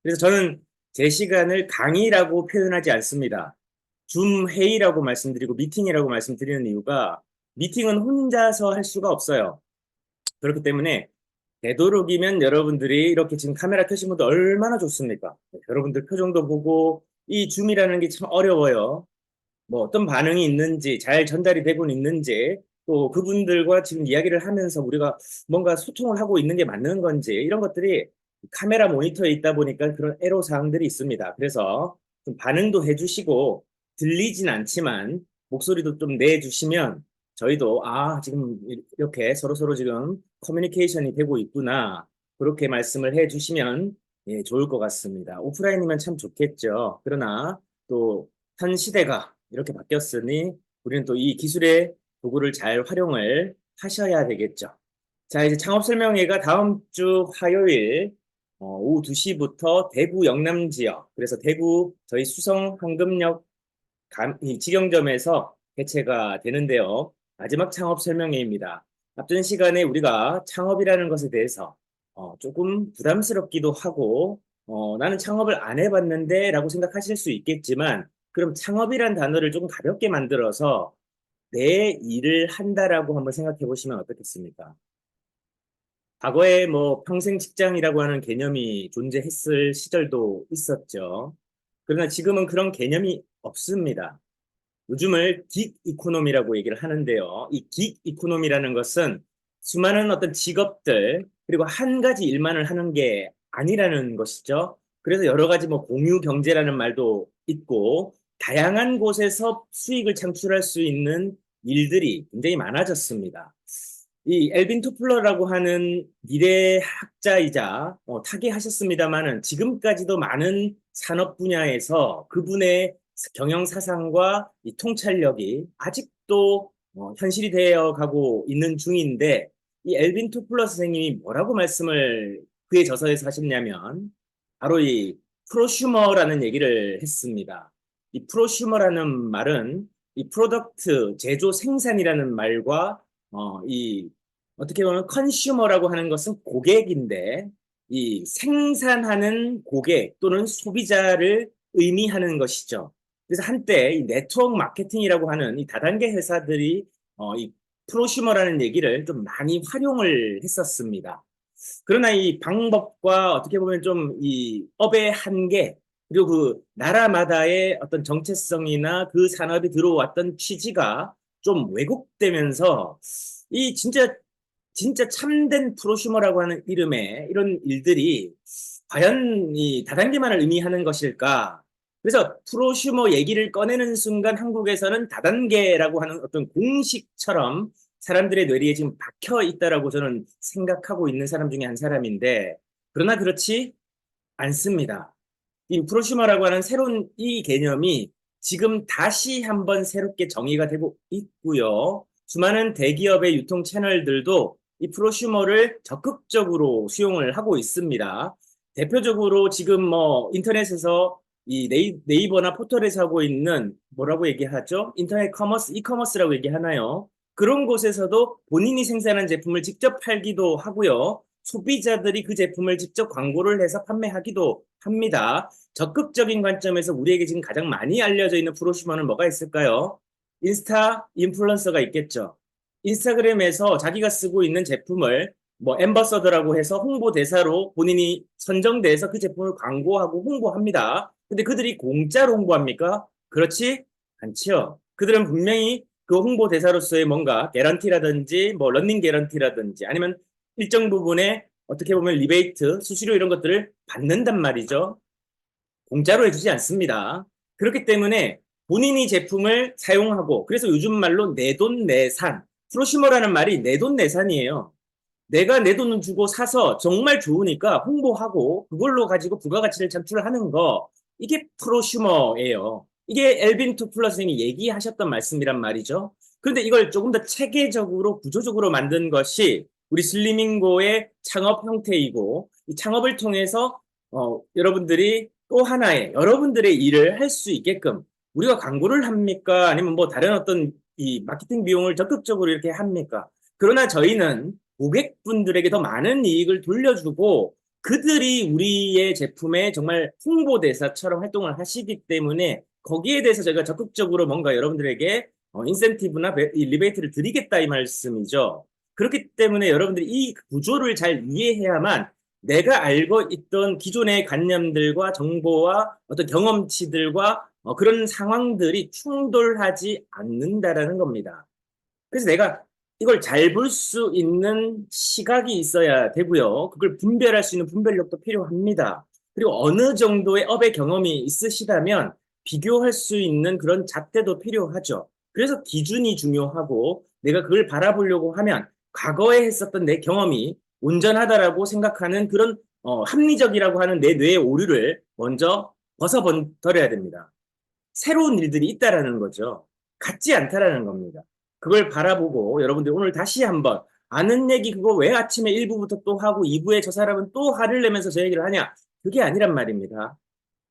그래서 저는 제 시간을 강의라고 표현하지 않습니다. 줌 회의라고 말씀드리고 미팅이라고 말씀드리는 이유가 미팅은 혼자서 할 수가 없어요. 그렇기 때문에 되도록이면 여러분들이 이렇게 지금 카메라 켜신 분들 얼마나 좋습니까? 여러분들 표정도 보고 이 줌이라는 게 참 어려워요. 뭐 어떤 반응이 있는지 잘 전달이 되고 있는지 또 그분들과 지금 이야기를 하면서 우리가 뭔가 소통을 하고 있는 게 맞는 건지 이런 것들이 카메라 모니터에 있다 보니까 그런 애로 사항들이 있습니다. 그래서 좀 반응도 해주시고 들리진 않지만 목소리도 좀 내주시면 저희도 지금 이렇게 서로서로 지금 커뮤니케이션이 되고 있구나 그렇게 말씀을 해주시면 좋을 것 같습니다. 오프라인이면 참 좋겠죠. 그러나 또 현 시대가 이렇게 바뀌었으니 우리는 또 이 기술의 도구를 잘 활용을 하셔야 되겠죠. 자, 이제 창업 설명회가 다음 주 화요일 오후 2시부터 대구 영남 지역, 그래서 대구 저희 수성 황금역 이 직영점에서 개최가 되는데요. 마지막 창업 설명회입니다. 앞전 시간에 우리가 창업이라는 것에 대해서 조금 부담스럽기도 하고 나는 창업을 안 해봤는데 라고 생각하실 수 있겠지만 그럼 창업이란 단어를 조금 가볍게 만들어서 내 일을 한다라고 한번 생각해 보시면 어떻겠습니까? 과거에 뭐 평생 직장이라고 하는 개념이 존재했을 시절도 있었죠. 그러나 지금은 그런 개념이 없습니다. 요즘을 긱 이코노미라고 얘기를 하는데요. 이 긱 이코노미라는 것은 수많은 어떤 직업들 그리고 한 가지 일만을 하는 게 아니라는 것이죠. 그래서 여러 가지 뭐 공유 경제라는 말도 있고 다양한 곳에서 수익을 창출할 수 있는 일들이 굉장히 많아졌습니다. 이 엘빈 토플러라고 하는 미래학자이자 타계하셨습니다마는 지금까지도 많은 산업 분야에서 그분의 경영 사상과 이 통찰력이 아직도 현실이 되어 가고 있는 중인데 이 엘빈 토플러 선생님이 뭐라고 말씀을 그의 저서에서 하셨냐면 바로 이 프로슈머라는 얘기를 했습니다. 이 프로슈머라는 말은 이 프로덕트 제조 생산이라는 말과 이 어떻게 보면 컨슈머라고 하는 것은 고객인데 이 생산하는 고객 또는 소비자를 의미하는 것이죠. 그래서 한때 이 네트워크 마케팅이라고 하는 이 다단계 회사들이 이 프로슈머라는 얘기를 좀 많이 활용을 했었습니다. 그러나 이 방법과 어떻게 보면 좀 이 업의 한계 그리고 그 나라마다의 어떤 정체성이나 그 산업이 들어왔던 취지가 좀 왜곡되면서 이 진짜 참된 프로슈머라고 하는 이름의 이런 일들이 과연 이 다단계만을 의미하는 것일까? 그래서 프로슈머 얘기를 꺼내는 순간 한국에서는 다단계라고 하는 어떤 공식처럼 사람들의 뇌리에 지금 박혀 있다라고 저는 생각하고 있는 사람 중에 한 사람인데, 그러나 그렇지 않습니다. 이 프로슈머라고 하는 새로운 이 개념이 지금 다시 한번 새롭게 정의가 되고 있고요. 수많은 대기업의 유통 채널들도 이 프로슈머를 적극적으로 수용을 하고 있습니다. 대표적으로 지금 뭐 인터넷에서 이 네이버나 포털에서 하고 있는 뭐라고 얘기하죠? 인터넷 커머스, 이커머스라고 얘기하나요? 그런 곳에서도 본인이 생산한 제품을 직접 팔기도 하고요. 소비자들이 그 제품을 직접 광고를 해서 판매하기도 합니다. 적극적인 관점에서 우리에게 지금 가장 많이 알려져 있는 프로슈머는 뭐가 있을까요? 인스타 인플루언서가 있겠죠. 인스타그램에서 자기가 쓰고 있는 제품을 뭐 앰버서더라고 해서 홍보대사로 본인이 선정돼서 그 제품을 광고하고 홍보합니다. 근데 그들이 공짜로 홍보합니까? 그렇지 않죠. 그들은 분명히 그 홍보대사로서의 뭔가 개런티라든지 뭐 러닝 개런티라든지 아니면 일정 부분의 어떻게 보면 리베이트, 수수료 이런 것들을 받는단 말이죠. 공짜로 해주지 않습니다. 그렇기 때문에 본인이 제품을 사용하고 그래서 요즘 말로 내돈내산, 프로슈머라는 말이 내돈내산이에요. 내가 내 돈을 주고 사서 정말 좋으니까 홍보하고 그걸로 가지고 부가가치를 창출하는 거 이게 프로슈머예요. 이게 엘빈 토플러 선생님이 얘기하셨던 말씀이란 말이죠. 그런데 이걸 조금 더 체계적으로 구조적으로 만든 것이 우리 슬리밍고의 창업 형태이고 이 창업을 통해서 여러분들이 또 하나의 여러분들의 일을 할 수 있게끔 우리가 광고를 합니까? 아니면 뭐 다른 어떤 이 마케팅 비용을 적극적으로 이렇게 합니까? 그러나 저희는 고객분들에게 더 많은 이익을 돌려주고 그들이 우리의 제품의 정말 홍보대사처럼 활동을 하시기 때문에 거기에 대해서 저희가 적극적으로 뭔가 여러분들에게 인센티브나 리베이트를 드리겠다 이 말씀이죠. 그렇기 때문에 여러분들이 이 구조를 잘 이해해야만 내가 알고 있던 기존의 관념들과 정보와 어떤 경험치들과 그런 상황들이 충돌하지 않는다라는 겁니다. 그래서 내가 이걸 잘 볼 수 있는 시각이 있어야 되고요. 그걸 분별할 수 있는 분별력도 필요합니다. 그리고 어느 정도의 업의 경험이 있으시다면 비교할 수 있는 그런 잣대도 필요하죠. 그래서 기준이 중요하고 내가 그걸 바라보려고 하면 과거에 했었던 내 경험이 온전하다라고 생각하는 그런 합리적이라고 하는 내 뇌의 오류를 먼저 벗어버려야 됩니다. 새로운 일들이 있다라는 거죠. 같지 않다라는 겁니다. 그걸 바라보고 여러분들 오늘 다시 한번 아는 얘기 그거 왜 아침에 1부부터 또 하고 2부에 저 사람은 또 화를 내면서 저 얘기를 하냐? 그게 아니란 말입니다.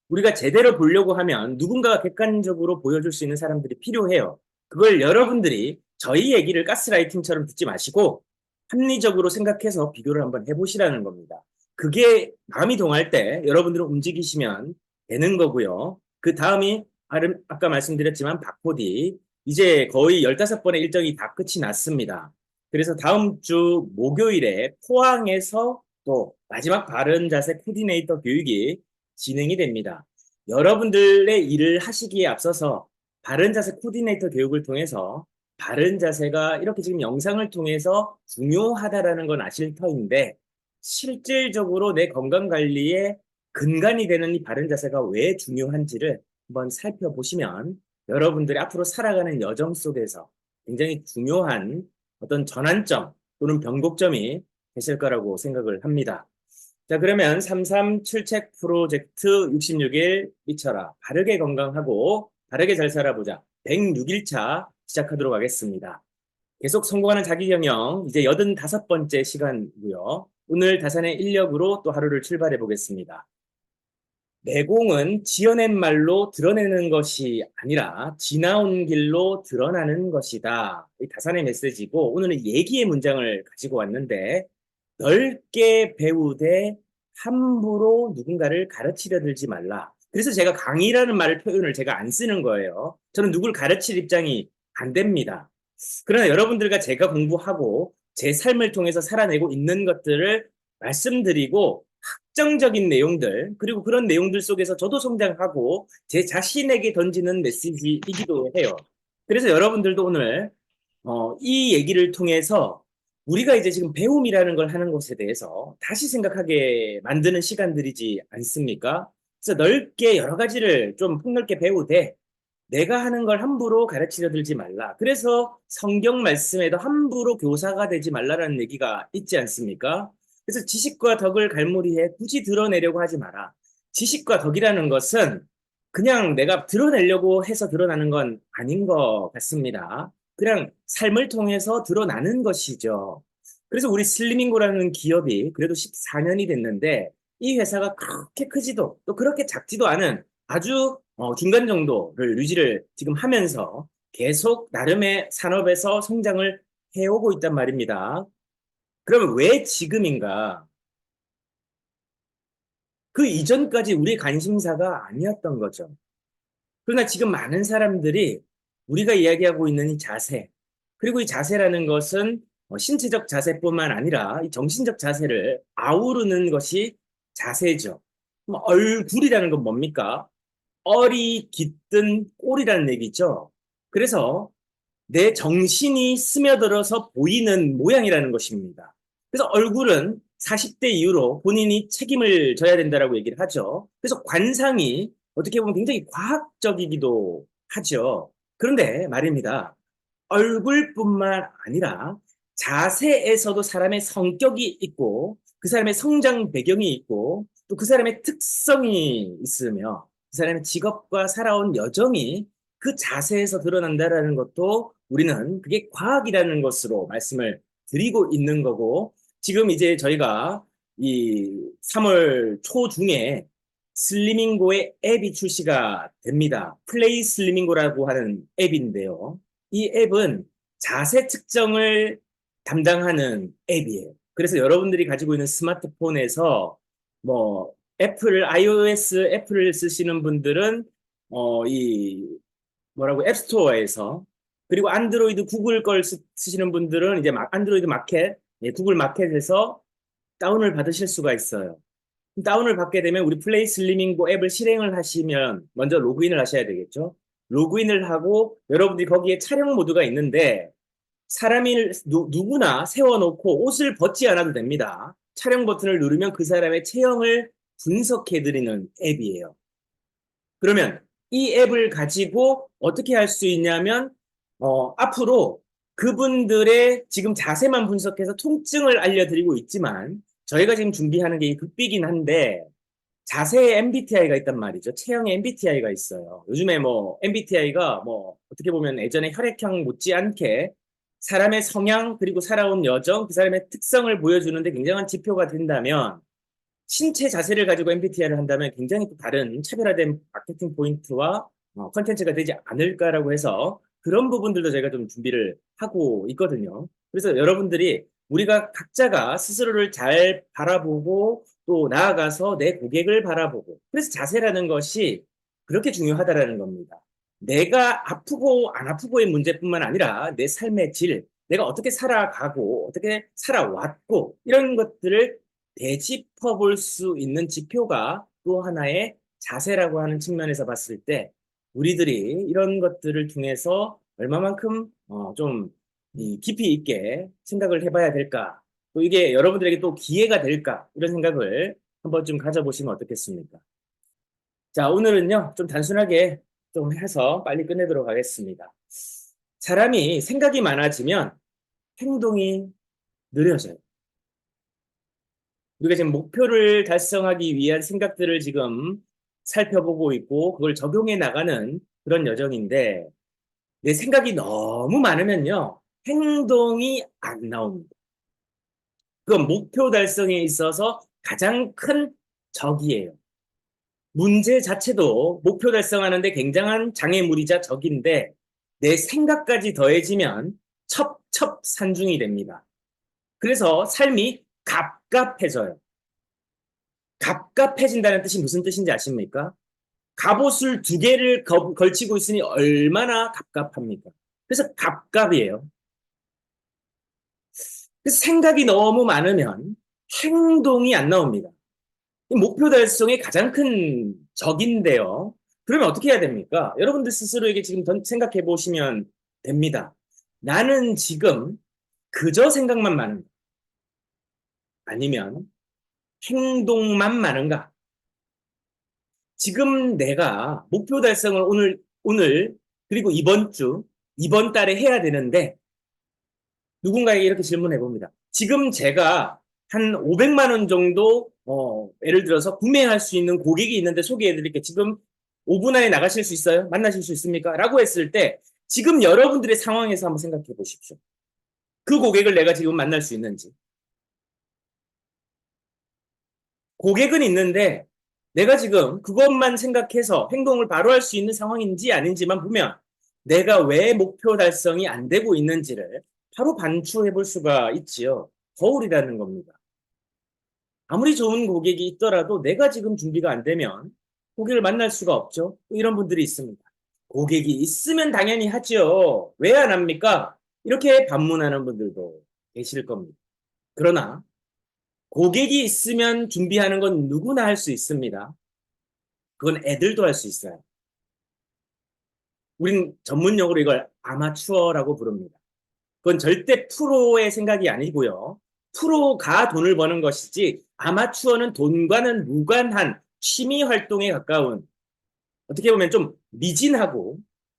우리가 제대로 보려고 하면 누군가가 객관적으로 보여줄 수 있는 사람들이 필요해요. 그걸 여러분들이 저희 얘기를 가스라이팅처럼 듣지 마시고 합리적으로 생각해서 비교를 한번 해보시라는 겁니다. 그게 마음이 동할 때 여러분들은 움직이시면 되는 거고요. 그 다음이 아까 말씀드렸지만 바코디 이제 거의 15번의 일정이 다 끝이 났습니다. 그래서 다음 주 목요일에 포항에서 또 마지막 바른 자세 코디네이터 교육이 진행이 됩니다. 여러분들의 일을 하시기에 앞서서 바른 자세 코디네이터 교육을 통해서 바른 자세가 이렇게 지금 영상을 통해서 중요하다라는 건 아실 터인데 실질적으로 내 건강 관리에 근간이 되는 이 바른 자세가 왜 중요한지를 한번 살펴보시면 여러분들이 앞으로 살아가는 여정 속에서 굉장히 중요한 어떤 전환점 또는 변곡점이 되실 거라고 생각을 합니다. 자, 그러면 337책 프로젝트 66일 미쳐라. 바르게 건강하고 바르게 잘 살아보자. 106일차 시작하도록 하겠습니다. 계속 성공하는 자기경영 이제 85번째 시간이고요. 오늘 다산의 인력으로 또 하루를 출발해 보겠습니다. 내공은 지어낸 말로 드러내는 것이 아니라 지나온 길로 드러나는 것이다. 이 다산의 메시지고 오늘은 얘기의 문장을 가지고 왔는데 넓게 배우되 함부로 누군가를 가르치려 들지 말라. 그래서 제가 강의라는 말을 표현을 제가 안 쓰는 거예요. 저는 누굴 가르칠 입장이 안 됩니다. 그러나 여러분들과 제가 공부하고 제 삶을 통해서 살아내고 있는 것들을 말씀드리고 확정적인 내용들 그리고 그런 내용들 속에서 저도 성장하고 제 자신에게 던지는 메시지이기도 해요. 그래서 여러분들도 오늘 이 얘기를 통해서 우리가 이제 지금 배움이라는 걸 하는 것에 대해서 다시 생각하게 만드는 시간들이지 않습니까? 그래서 넓게 여러 가지를 좀 폭넓게 배우되 내가 하는 걸 함부로 가르치려 들지 말라. 그래서 성경 말씀에도 함부로 교사가 되지 말라라는 얘기가 있지 않습니까? 그래서 지식과 덕을 갈무리해 굳이 드러내려고 하지 마라. 지식과 덕이라는 것은 그냥 내가 드러내려고 해서 드러나는 건 아닌 것 같습니다. 그냥 삶을 통해서 드러나는 것이죠. 그래서 우리 슬리밍고라는 기업이 그래도 14년이 됐는데 이 회사가 그렇게 크지도 또 그렇게 작지도 않은 아주 중간 정도를 유지를 지금 하면서 계속 나름의 산업에서 성장을 해오고 있단 말입니다. 그러면 왜 지금인가? 그 이전까지 우리 관심사가 아니었던 거죠. 그러나 지금 많은 사람들이 우리가 이야기하고 있는 이 자세, 그리고 이 자세라는 것은 신체적 자세뿐만 아니라 이 정신적 자세를 아우르는 것이 자세죠. 그럼 얼굴이라는 건 뭡니까? 얼이 깃든 꼴이라는 얘기죠. 그래서 내 정신이 스며들어서 보이는 모양이라는 것입니다. 그래서 얼굴은 40대 이후로 본인이 책임을 져야 된다라고 얘기를 하죠. 그래서 관상이 어떻게 보면 굉장히 과학적이기도 하죠. 그런데 말입니다. 얼굴뿐만 아니라 자세에서도 사람의 성격이 있고 그 사람의 성장 배경이 있고 또 그 사람의 특성이 있으며 그 사람의 직업과 살아온 여정이 그 자세에서 드러난다라는 것도 우리는 그게 과학이라는 것으로 말씀을 드리고 있는 거고 지금 이제 저희가 이 3월 초중에 슬리밍고의 앱이 출시가 됩니다. 플레이 슬리밍고라고 하는 앱인데요. 이 앱은 자세 측정을 담당하는 앱이에요. 그래서 여러분들이 가지고 있는 스마트폰에서 뭐 애플, iOS 애플을 쓰시는 분들은 이 뭐라고 앱스토어에서 그리고 안드로이드 구글 걸 쓰시는 분들은 이제 안드로이드 마켓, 구글 마켓에서 다운을 받으실 수가 있어요. 다운을 받게 되면 우리 플레이 슬리밍고 앱을 실행을 하시면 먼저 로그인을 하셔야 되겠죠. 로그인을 하고 여러분들이 거기에 촬영 모드가 있는데 사람이 누구나 세워놓고 옷을 벗지 않아도 됩니다. 촬영 버튼을 누르면 그 사람의 체형을 분석해드리는 앱이에요. 그러면 이 앱을 가지고 어떻게 할 수 있냐면 앞으로 그분들의 지금 자세만 분석해서 통증을 알려드리고 있지만 저희가 지금 준비하는 게 극비긴 한데 자세의 MBTI가 있단 말이죠. 체형의 MBTI가 있어요. 요즘에 뭐 MBTI가 뭐 어떻게 보면 예전에 혈액형 못지않게 사람의 성향 그리고 살아온 여정, 그 사람의 특성을 보여주는데 굉장한 지표가 된다면 신체 자세를 가지고 MBTI를 한다면 굉장히 또 다른 차별화된 마케팅 포인트와 컨텐츠가 되지 않을까라고 해서 그런 부분들도 저희가 좀 준비를 하고 있거든요. 그래서 여러분들이 우리가 각자가 스스로를 잘 바라보고 또 나아가서 내 고객을 바라보고 그래서 자세라는 것이 그렇게 중요하다라는 겁니다. 내가 아프고 안 아프고의 문제뿐만 아니라 내 삶의 질, 내가 어떻게 살아가고 어떻게 살아왔고 이런 것들을 되짚어 볼 수 있는 지표가 또 하나의 자세라고 하는 측면에서 봤을 때 우리들이 이런 것들을 통해서 얼마만큼 좀 깊이 있게 생각을 해봐야 될까? 또 이게 여러분들에게 또 기회가 될까? 이런 생각을 한번 좀 가져보시면 어떻겠습니까? 자, 오늘은요, 좀 단순하게 좀 해서 빨리 끝내도록 하겠습니다. 사람이 생각이 많아지면 행동이 느려져요. 우리가 지금 목표를 달성하기 위한 생각들을 지금 살펴보고 있고 그걸 적용해 나가는 그런 여정인데 내 생각이 너무 많으면요 행동이 안 나옵니다. 그건 목표 달성에 있어서 가장 큰 적이에요. 문제 자체도 목표 달성하는데 굉장한 장애물이자 적인데 내 생각까지 더해지면 첩첩산중이 됩니다. 그래서 삶이 갑갑해져요. 갑갑해진다는 뜻이 무슨 뜻인지 아십니까? 갑옷을 두 개를 걸치고 있으니 얼마나 갑갑합니까? 그래서 갑갑이에요. 그래서 생각이 너무 많으면 행동이 안 나옵니다. 목표 달성의 가장 큰 적인데요. 그러면 어떻게 해야 됩니까? 여러분들 스스로에게 지금 생각해 보시면 됩니다. 나는 지금 그저 생각만 많은가? 아니면 행동만 많은가? 지금 내가 목표 달성을 오늘, 그리고 이번 주, 이번 달에 해야 되는데, 누군가에게 이렇게 질문해 봅니다. 지금 제가 한 500만 원 정도, 예를 들어서 구매할 수 있는 고객이 있는데 소개해 드릴게요. 지금 5분 안에 나가실 수 있어요? 만나실 수 있습니까? 라고 했을 때, 지금 여러분들의 상황에서 한번 생각해 보십시오. 그 고객을 내가 지금 만날 수 있는지. 고객은 있는데, 내가 지금 그것만 생각해서 행동을 바로 할 수 있는 상황인지 아닌지만 보면 내가 왜 목표 달성이 안 되고 있는지를 바로 반추해 볼 수가 있지요. 거울이라는 겁니다. 아무리 좋은 고객이 있더라도 내가 지금 준비가 안 되면 고객을 만날 수가 없죠. 이런 분들이 있습니다. 고객이 있으면 당연히 하죠. 왜 안 합니까? 이렇게 반문하는 분들도 계실 겁니다. 그러나 고객이 있으면 준비하는 건 누구나 할 수 있습니다. 그건 애들도 할 수 있어요. 우린 전문용어로 이걸 아마추어라고 부릅니다. 그건 절대 프로의 생각이 아니고요. 프로가 돈을 버는 것이지 아마추어는 돈과는 무관한 취미 활동에 가까운 어떻게 보면 좀 미진하고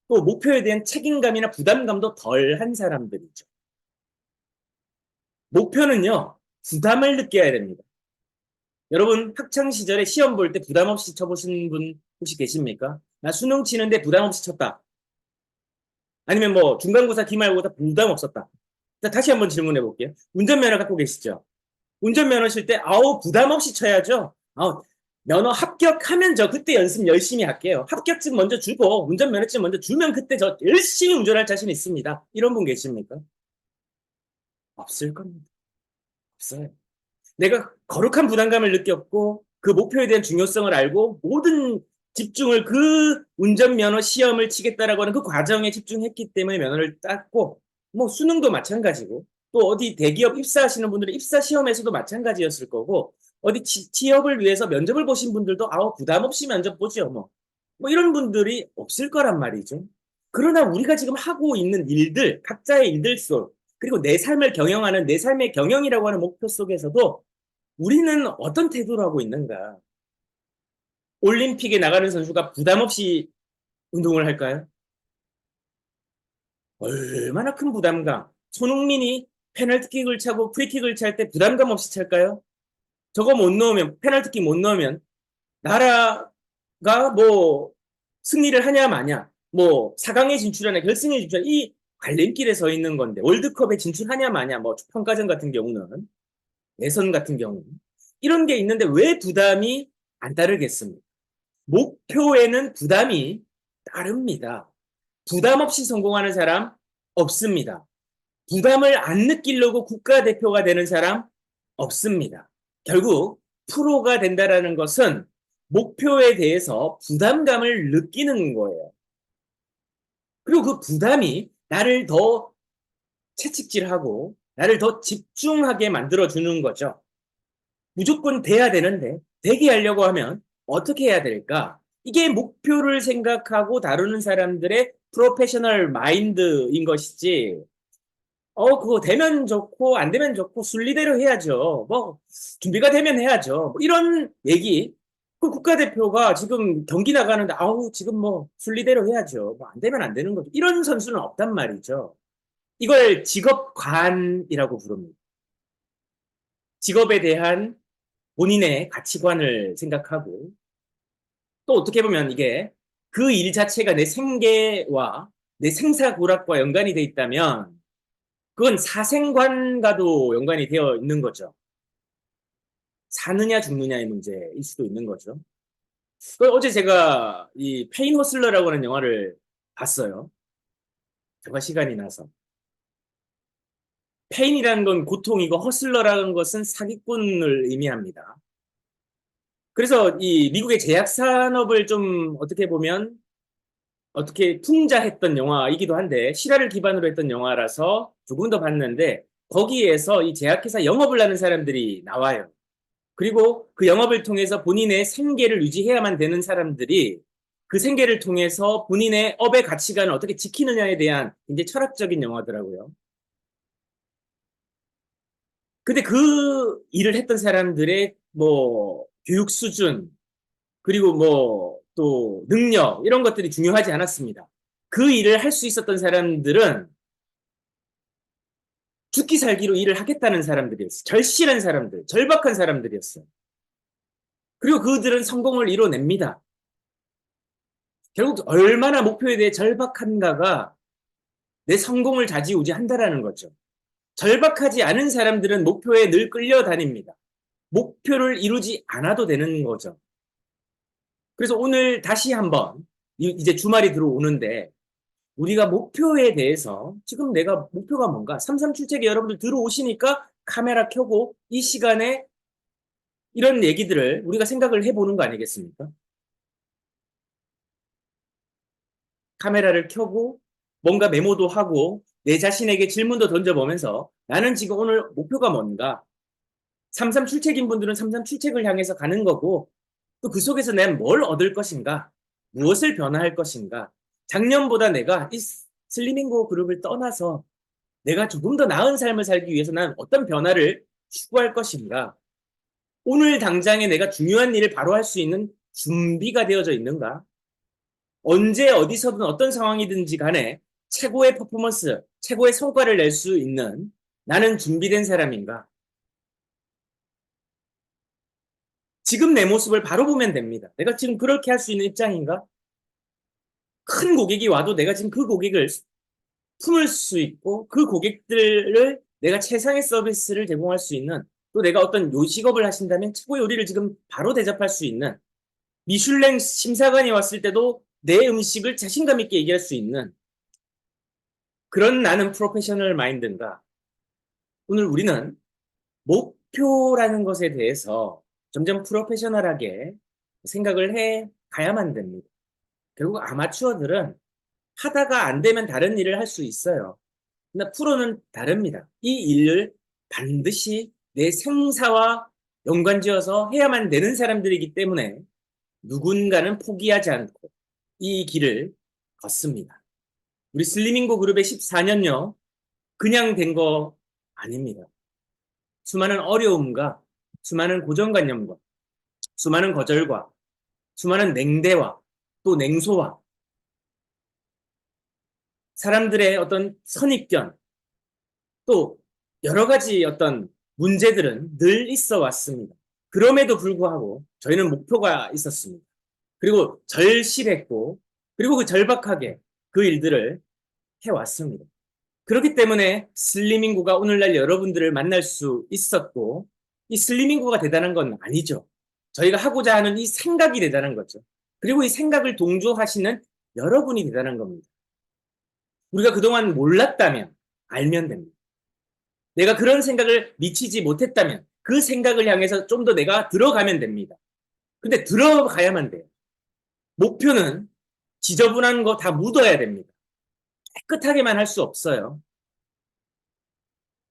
또 목표에 대한 책임감이나 부담감도 덜한 사람들이죠. 목표는요, 부담을 느껴야 됩니다. 여러분 학창 시절에 시험 볼 때 부담 없이 쳐보신 분 혹시 계십니까? 나 수능 치는데 부담 없이 쳤다. 아니면 뭐 중간고사 기말고사 부담 없었다. 자, 다시 한번 질문해 볼게요. 운전면허 갖고 계시죠? 운전면허 실 때 아우 부담 없이 쳐야죠. 아우 면허 합격하면 저 그때 연습 열심히 할게요. 합격증 먼저 주고 운전면허증 먼저 주면 그때 저 열심히 운전할 자신 있습니다. 이런 분 계십니까? 없을 겁니다. 없어요. 내가 거룩한 부담감을 느꼈고 그 목표에 대한 중요성을 알고 모든 집중을 그 운전면허 시험을 치겠다라고 하는 그 과정에 집중했기 때문에 면허를 땄고 뭐 수능도 마찬가지고 또 어디 대기업 입사하시는 분들은 입사 시험에서도 마찬가지였을 거고 어디 취업을 위해서 면접을 보신 분들도 아우 부담 없이 면접 보죠 뭐 이런 분들이 없을 거란 말이죠. 그러나 우리가 지금 하고 있는 일들 각자의 일들 속 그리고 내 삶을 경영하는 내 삶의 경영이라고 하는 목표 속에서도 우리는 어떤 태도를 하고 있는가? 올림픽에 나가는 선수가 부담 없이 운동을 할까요? 얼마나 큰 부담감. 손흥민이 페널티킥을 차고 프리킥을 찰 때 부담감 없이 찰까요? 저거 못 넣으면, 페널티킥 못 넣으면, 나라가 뭐, 승리를 하냐, 마냐, 뭐, 4강에 진출하냐, 결승에 진출하냐, 이 갈림길에 서 있는 건데 월드컵에 진출하냐 마냐 뭐 평가전 같은 경우는 예선 같은 경우는 이런 게 있는데 왜 부담이 안 따르겠습니까? 목표에는 부담이 따릅니다. 부담 없이 성공하는 사람 없습니다. 부담을 안 느끼려고 국가대표가 되는 사람 없습니다. 결국 프로가 된다라는 것은 목표에 대해서 부담감을 느끼는 거예요. 그리고 그 부담이 나를 더 채찍질하고 나를 더 집중하게 만들어주는 거죠. 무조건 돼야 되는데 되게 하려고 하면 어떻게 해야 될까? 이게 목표를 생각하고 다루는 사람들의 프로페셔널 마인드인 것이지. 그거 되면 좋고 안 되면 좋고 순리대로 해야죠. 뭐 준비가 되면 해야죠. 뭐 이런 얘기. 그 국가대표가 지금 경기 나가는데 아우 지금 뭐 순리대로 해야죠. 뭐 안 되면 안 되는 거죠. 이런 선수는 없단 말이죠. 이걸 직업관이라고 부릅니다. 직업에 대한 본인의 가치관을 생각하고 또 어떻게 보면 이게 그 일 자체가 내 생계와 내 생사고락과 연관이 돼 있다면 그건 사생관과도 연관이 되어 있는 거죠. 사느냐 죽느냐의 문제일 수도 있는 거죠. 어제 제가 이 페인 허슬러라고 하는 영화를 봤어요. 제가 시간이 나서. 페인이라는 건 고통이고 허슬러라는 것은 사기꾼을 의미합니다. 그래서 이 미국의 제약 산업을 좀 어떻게 보면 어떻게 풍자했던 영화이기도 한데 실화를 기반으로 했던 영화라서 조금 더 봤는데 거기에서 이 제약회사 영업을 하는 사람들이 나와요. 그리고 그 영업을 통해서 본인의 생계를 유지해야만 되는 사람들이 그 생계를 통해서 본인의 업의 가치관을 어떻게 지키느냐에 대한 이제 철학적인 영화더라고요. 근데 그 일을 했던 사람들의 뭐 교육 수준 그리고 뭐 또 능력 이런 것들이 중요하지 않았습니다. 그 일을 할 수 있었던 사람들은 죽기 살기로 일을 하겠다는 사람들이었어요. 절실한 사람들, 절박한 사람들이었어요. 그리고 그들은 성공을 이뤄냅니다. 결국 얼마나 목표에 대해 절박한가가 내 성공을 좌지우지한다라는 거죠. 절박하지 않은 사람들은 목표에 늘 끌려다닙니다. 목표를 이루지 않아도 되는 거죠. 그래서 오늘 다시 한번 이제 주말이 들어오는데 우리가 목표에 대해서 지금 내가 목표가 뭔가 337책에 여러분들 들어오시니까 카메라 켜고 이 시간에 이런 얘기들을 우리가 생각을 해보는 거 아니겠습니까? 카메라를 켜고 뭔가 메모도 하고 내 자신에게 질문도 던져보면서 나는 지금 오늘 목표가 뭔가 337책인 분들은 337책을 향해서 가는 거고 또 그 속에서 난 뭘 얻을 것인가 무엇을 변화할 것인가 작년보다 내가 이 슬리밍고 그룹을 떠나서 내가 조금 더 나은 삶을 살기 위해서 난 어떤 변화를 추구할 것인가 오늘 당장에 내가 중요한 일을 바로 할 수 있는 준비가 되어져 있는가 언제 어디서든 어떤 상황이든지 간에 최고의 퍼포먼스, 최고의 성과를 낼 수 있는 나는 준비된 사람인가? 지금 내 모습을 바로 보면 됩니다. 내가 지금 그렇게 할 수 있는 입장인가? 큰 고객이 와도 내가 지금 그 고객을 품을 수 있고 그 고객들을 내가 최상의 서비스를 제공할 수 있는 또 내가 어떤 요식업을 하신다면 최고 요리를 지금 바로 대접할 수 있는 미슐랭 심사관이 왔을 때도 내 음식을 자신감 있게 얘기할 수 있는 그런 나는 프로페셔널 마인드인가? 오늘 우리는 목표라는 것에 대해서 점점 프로페셔널하게 생각을 해 가야만 됩니다. 결국 아마추어들은 하다가 안 되면 다른 일을 할 수 있어요. 근데 프로는 다릅니다. 이 일을 반드시 내 생사와 연관지어서 해야만 되는 사람들이기 때문에 누군가는 포기하지 않고 이 길을 걷습니다. 우리 슬리밍고 그룹의 14년요. 그냥 된 거 아닙니다. 수많은 어려움과 수많은 고정관념과 수많은 거절과 수많은 냉대와 또 냉소와 사람들의 어떤 선입견 또 여러 가지 어떤 문제들은 늘 있어 왔습니다. 그럼에도 불구하고 저희는 목표가 있었습니다. 그리고 절실했고 그리고 그 절박하게 그 일들을 해왔습니다. 그렇기 때문에 슬리밍고가 오늘날 여러분들을 만날 수 있었고, 이 슬리밍고가 대단한 건 아니죠. 저희가 하고자 하는 이 생각이 대단한 거죠. 그리고 이 생각을 동조하시는 여러분이 대단한 겁니다. 우리가 그동안 몰랐다면 알면 됩니다. 내가 그런 생각을 미치지 못했다면 그 생각을 향해서 좀 더 내가 들어가면 됩니다. 근데 들어가야만 돼요. 목표는 지저분한 거 다 묻어야 됩니다. 깨끗하게만 할 수 없어요.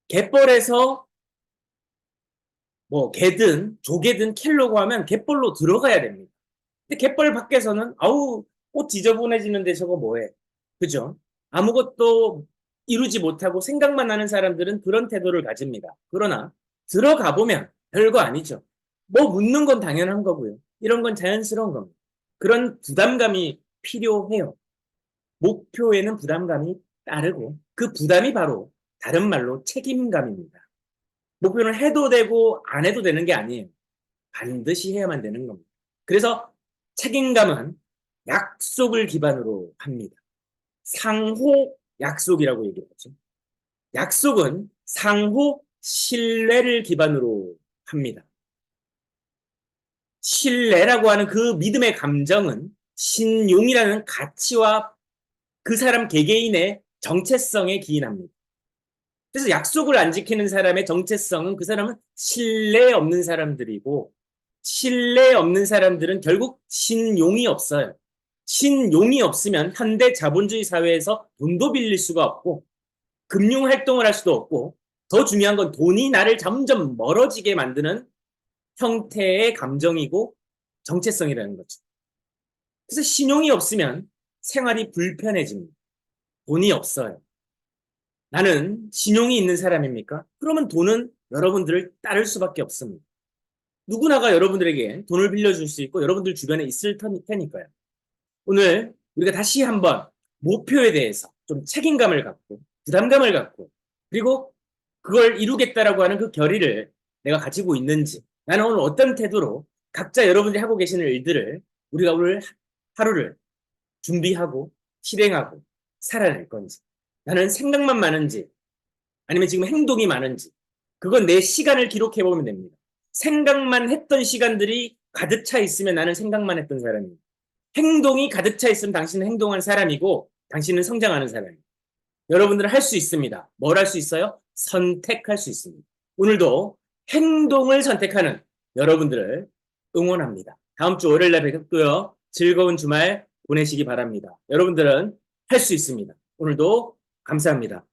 갯벌에서 뭐 개든 조개든 캘려고 하면 갯벌로 들어가야 됩니다. 근데 갯벌 밖에서는 아우 꽃 지저분해지는데 저거 뭐해? 그죠? 아무것도 이루지 못하고 생각만 하는 사람들은 그런 태도를 가집니다. 그러나 들어가 보면 별거 아니죠. 뭐 묻는 건 당연한 거고요. 이런 건 자연스러운 겁니다. 그런 부담감이 필요해요. 목표에는 부담감이 따르고 그 부담이 바로 다른 말로 책임감입니다. 목표는 해도 되고 안 해도 되는 게 아니에요. 반드시 해야만 되는 겁니다. 그래서 책임감은 약속을 기반으로 합니다. 상호 약속이라고 얘기하죠. 약속은 상호 신뢰를 기반으로 합니다. 신뢰라고 하는 그 믿음의 감정은 신용이라는 가치와 그 사람 개개인의 정체성에 기인합니다. 그래서 약속을 안 지키는 사람의 정체성은 그 사람은 신뢰 없는 사람들이고 신뢰 없는 사람들은 결국 신용이 없어요. 신용이 없으면 현대 자본주의 사회에서 돈도 빌릴 수가 없고 금융 활동을 할 수도 없고 더 중요한 건 돈이 나를 점점 멀어지게 만드는 형태의 감정이고 정체성이라는 거죠. 그래서 신용이 없으면 생활이 불편해집니다. 돈이 없어요. 나는 신용이 있는 사람입니까? 그러면 돈은 여러분들을 따를 수밖에 없습니다. 누구나가 여러분들에게 돈을 빌려줄 수 있고 여러분들 주변에 있을 테니까요. 오늘 우리가 다시 한번 목표에 대해서 좀 책임감을 갖고 부담감을 갖고 그리고 그걸 이루겠다라고 하는 그 결의를 내가 가지고 있는지 나는 오늘 어떤 태도로 각자 여러분들이 하고 계시는 일들을 우리가 오늘 하루를 준비하고 실행하고 살아낼 건지 나는 생각만 많은지 아니면 지금 행동이 많은지 그건 내 시간을 기록해 보면 됩니다. 생각만 했던 시간들이 가득 차 있으면 나는 생각만 했던 사람입니다. 행동이 가득 차 있으면 당신은 행동한 사람이고 당신은 성장하는 사람입니다. 여러분들은 할 수 있습니다. 뭘 할 수 있어요? 선택할 수 있습니다. 오늘도 행동을 선택하는 여러분들을 응원합니다. 다음 주 월요일 날 뵙고요. 즐거운 주말 보내시기 바랍니다. 여러분들은 할 수 있습니다. 오늘도 감사합니다.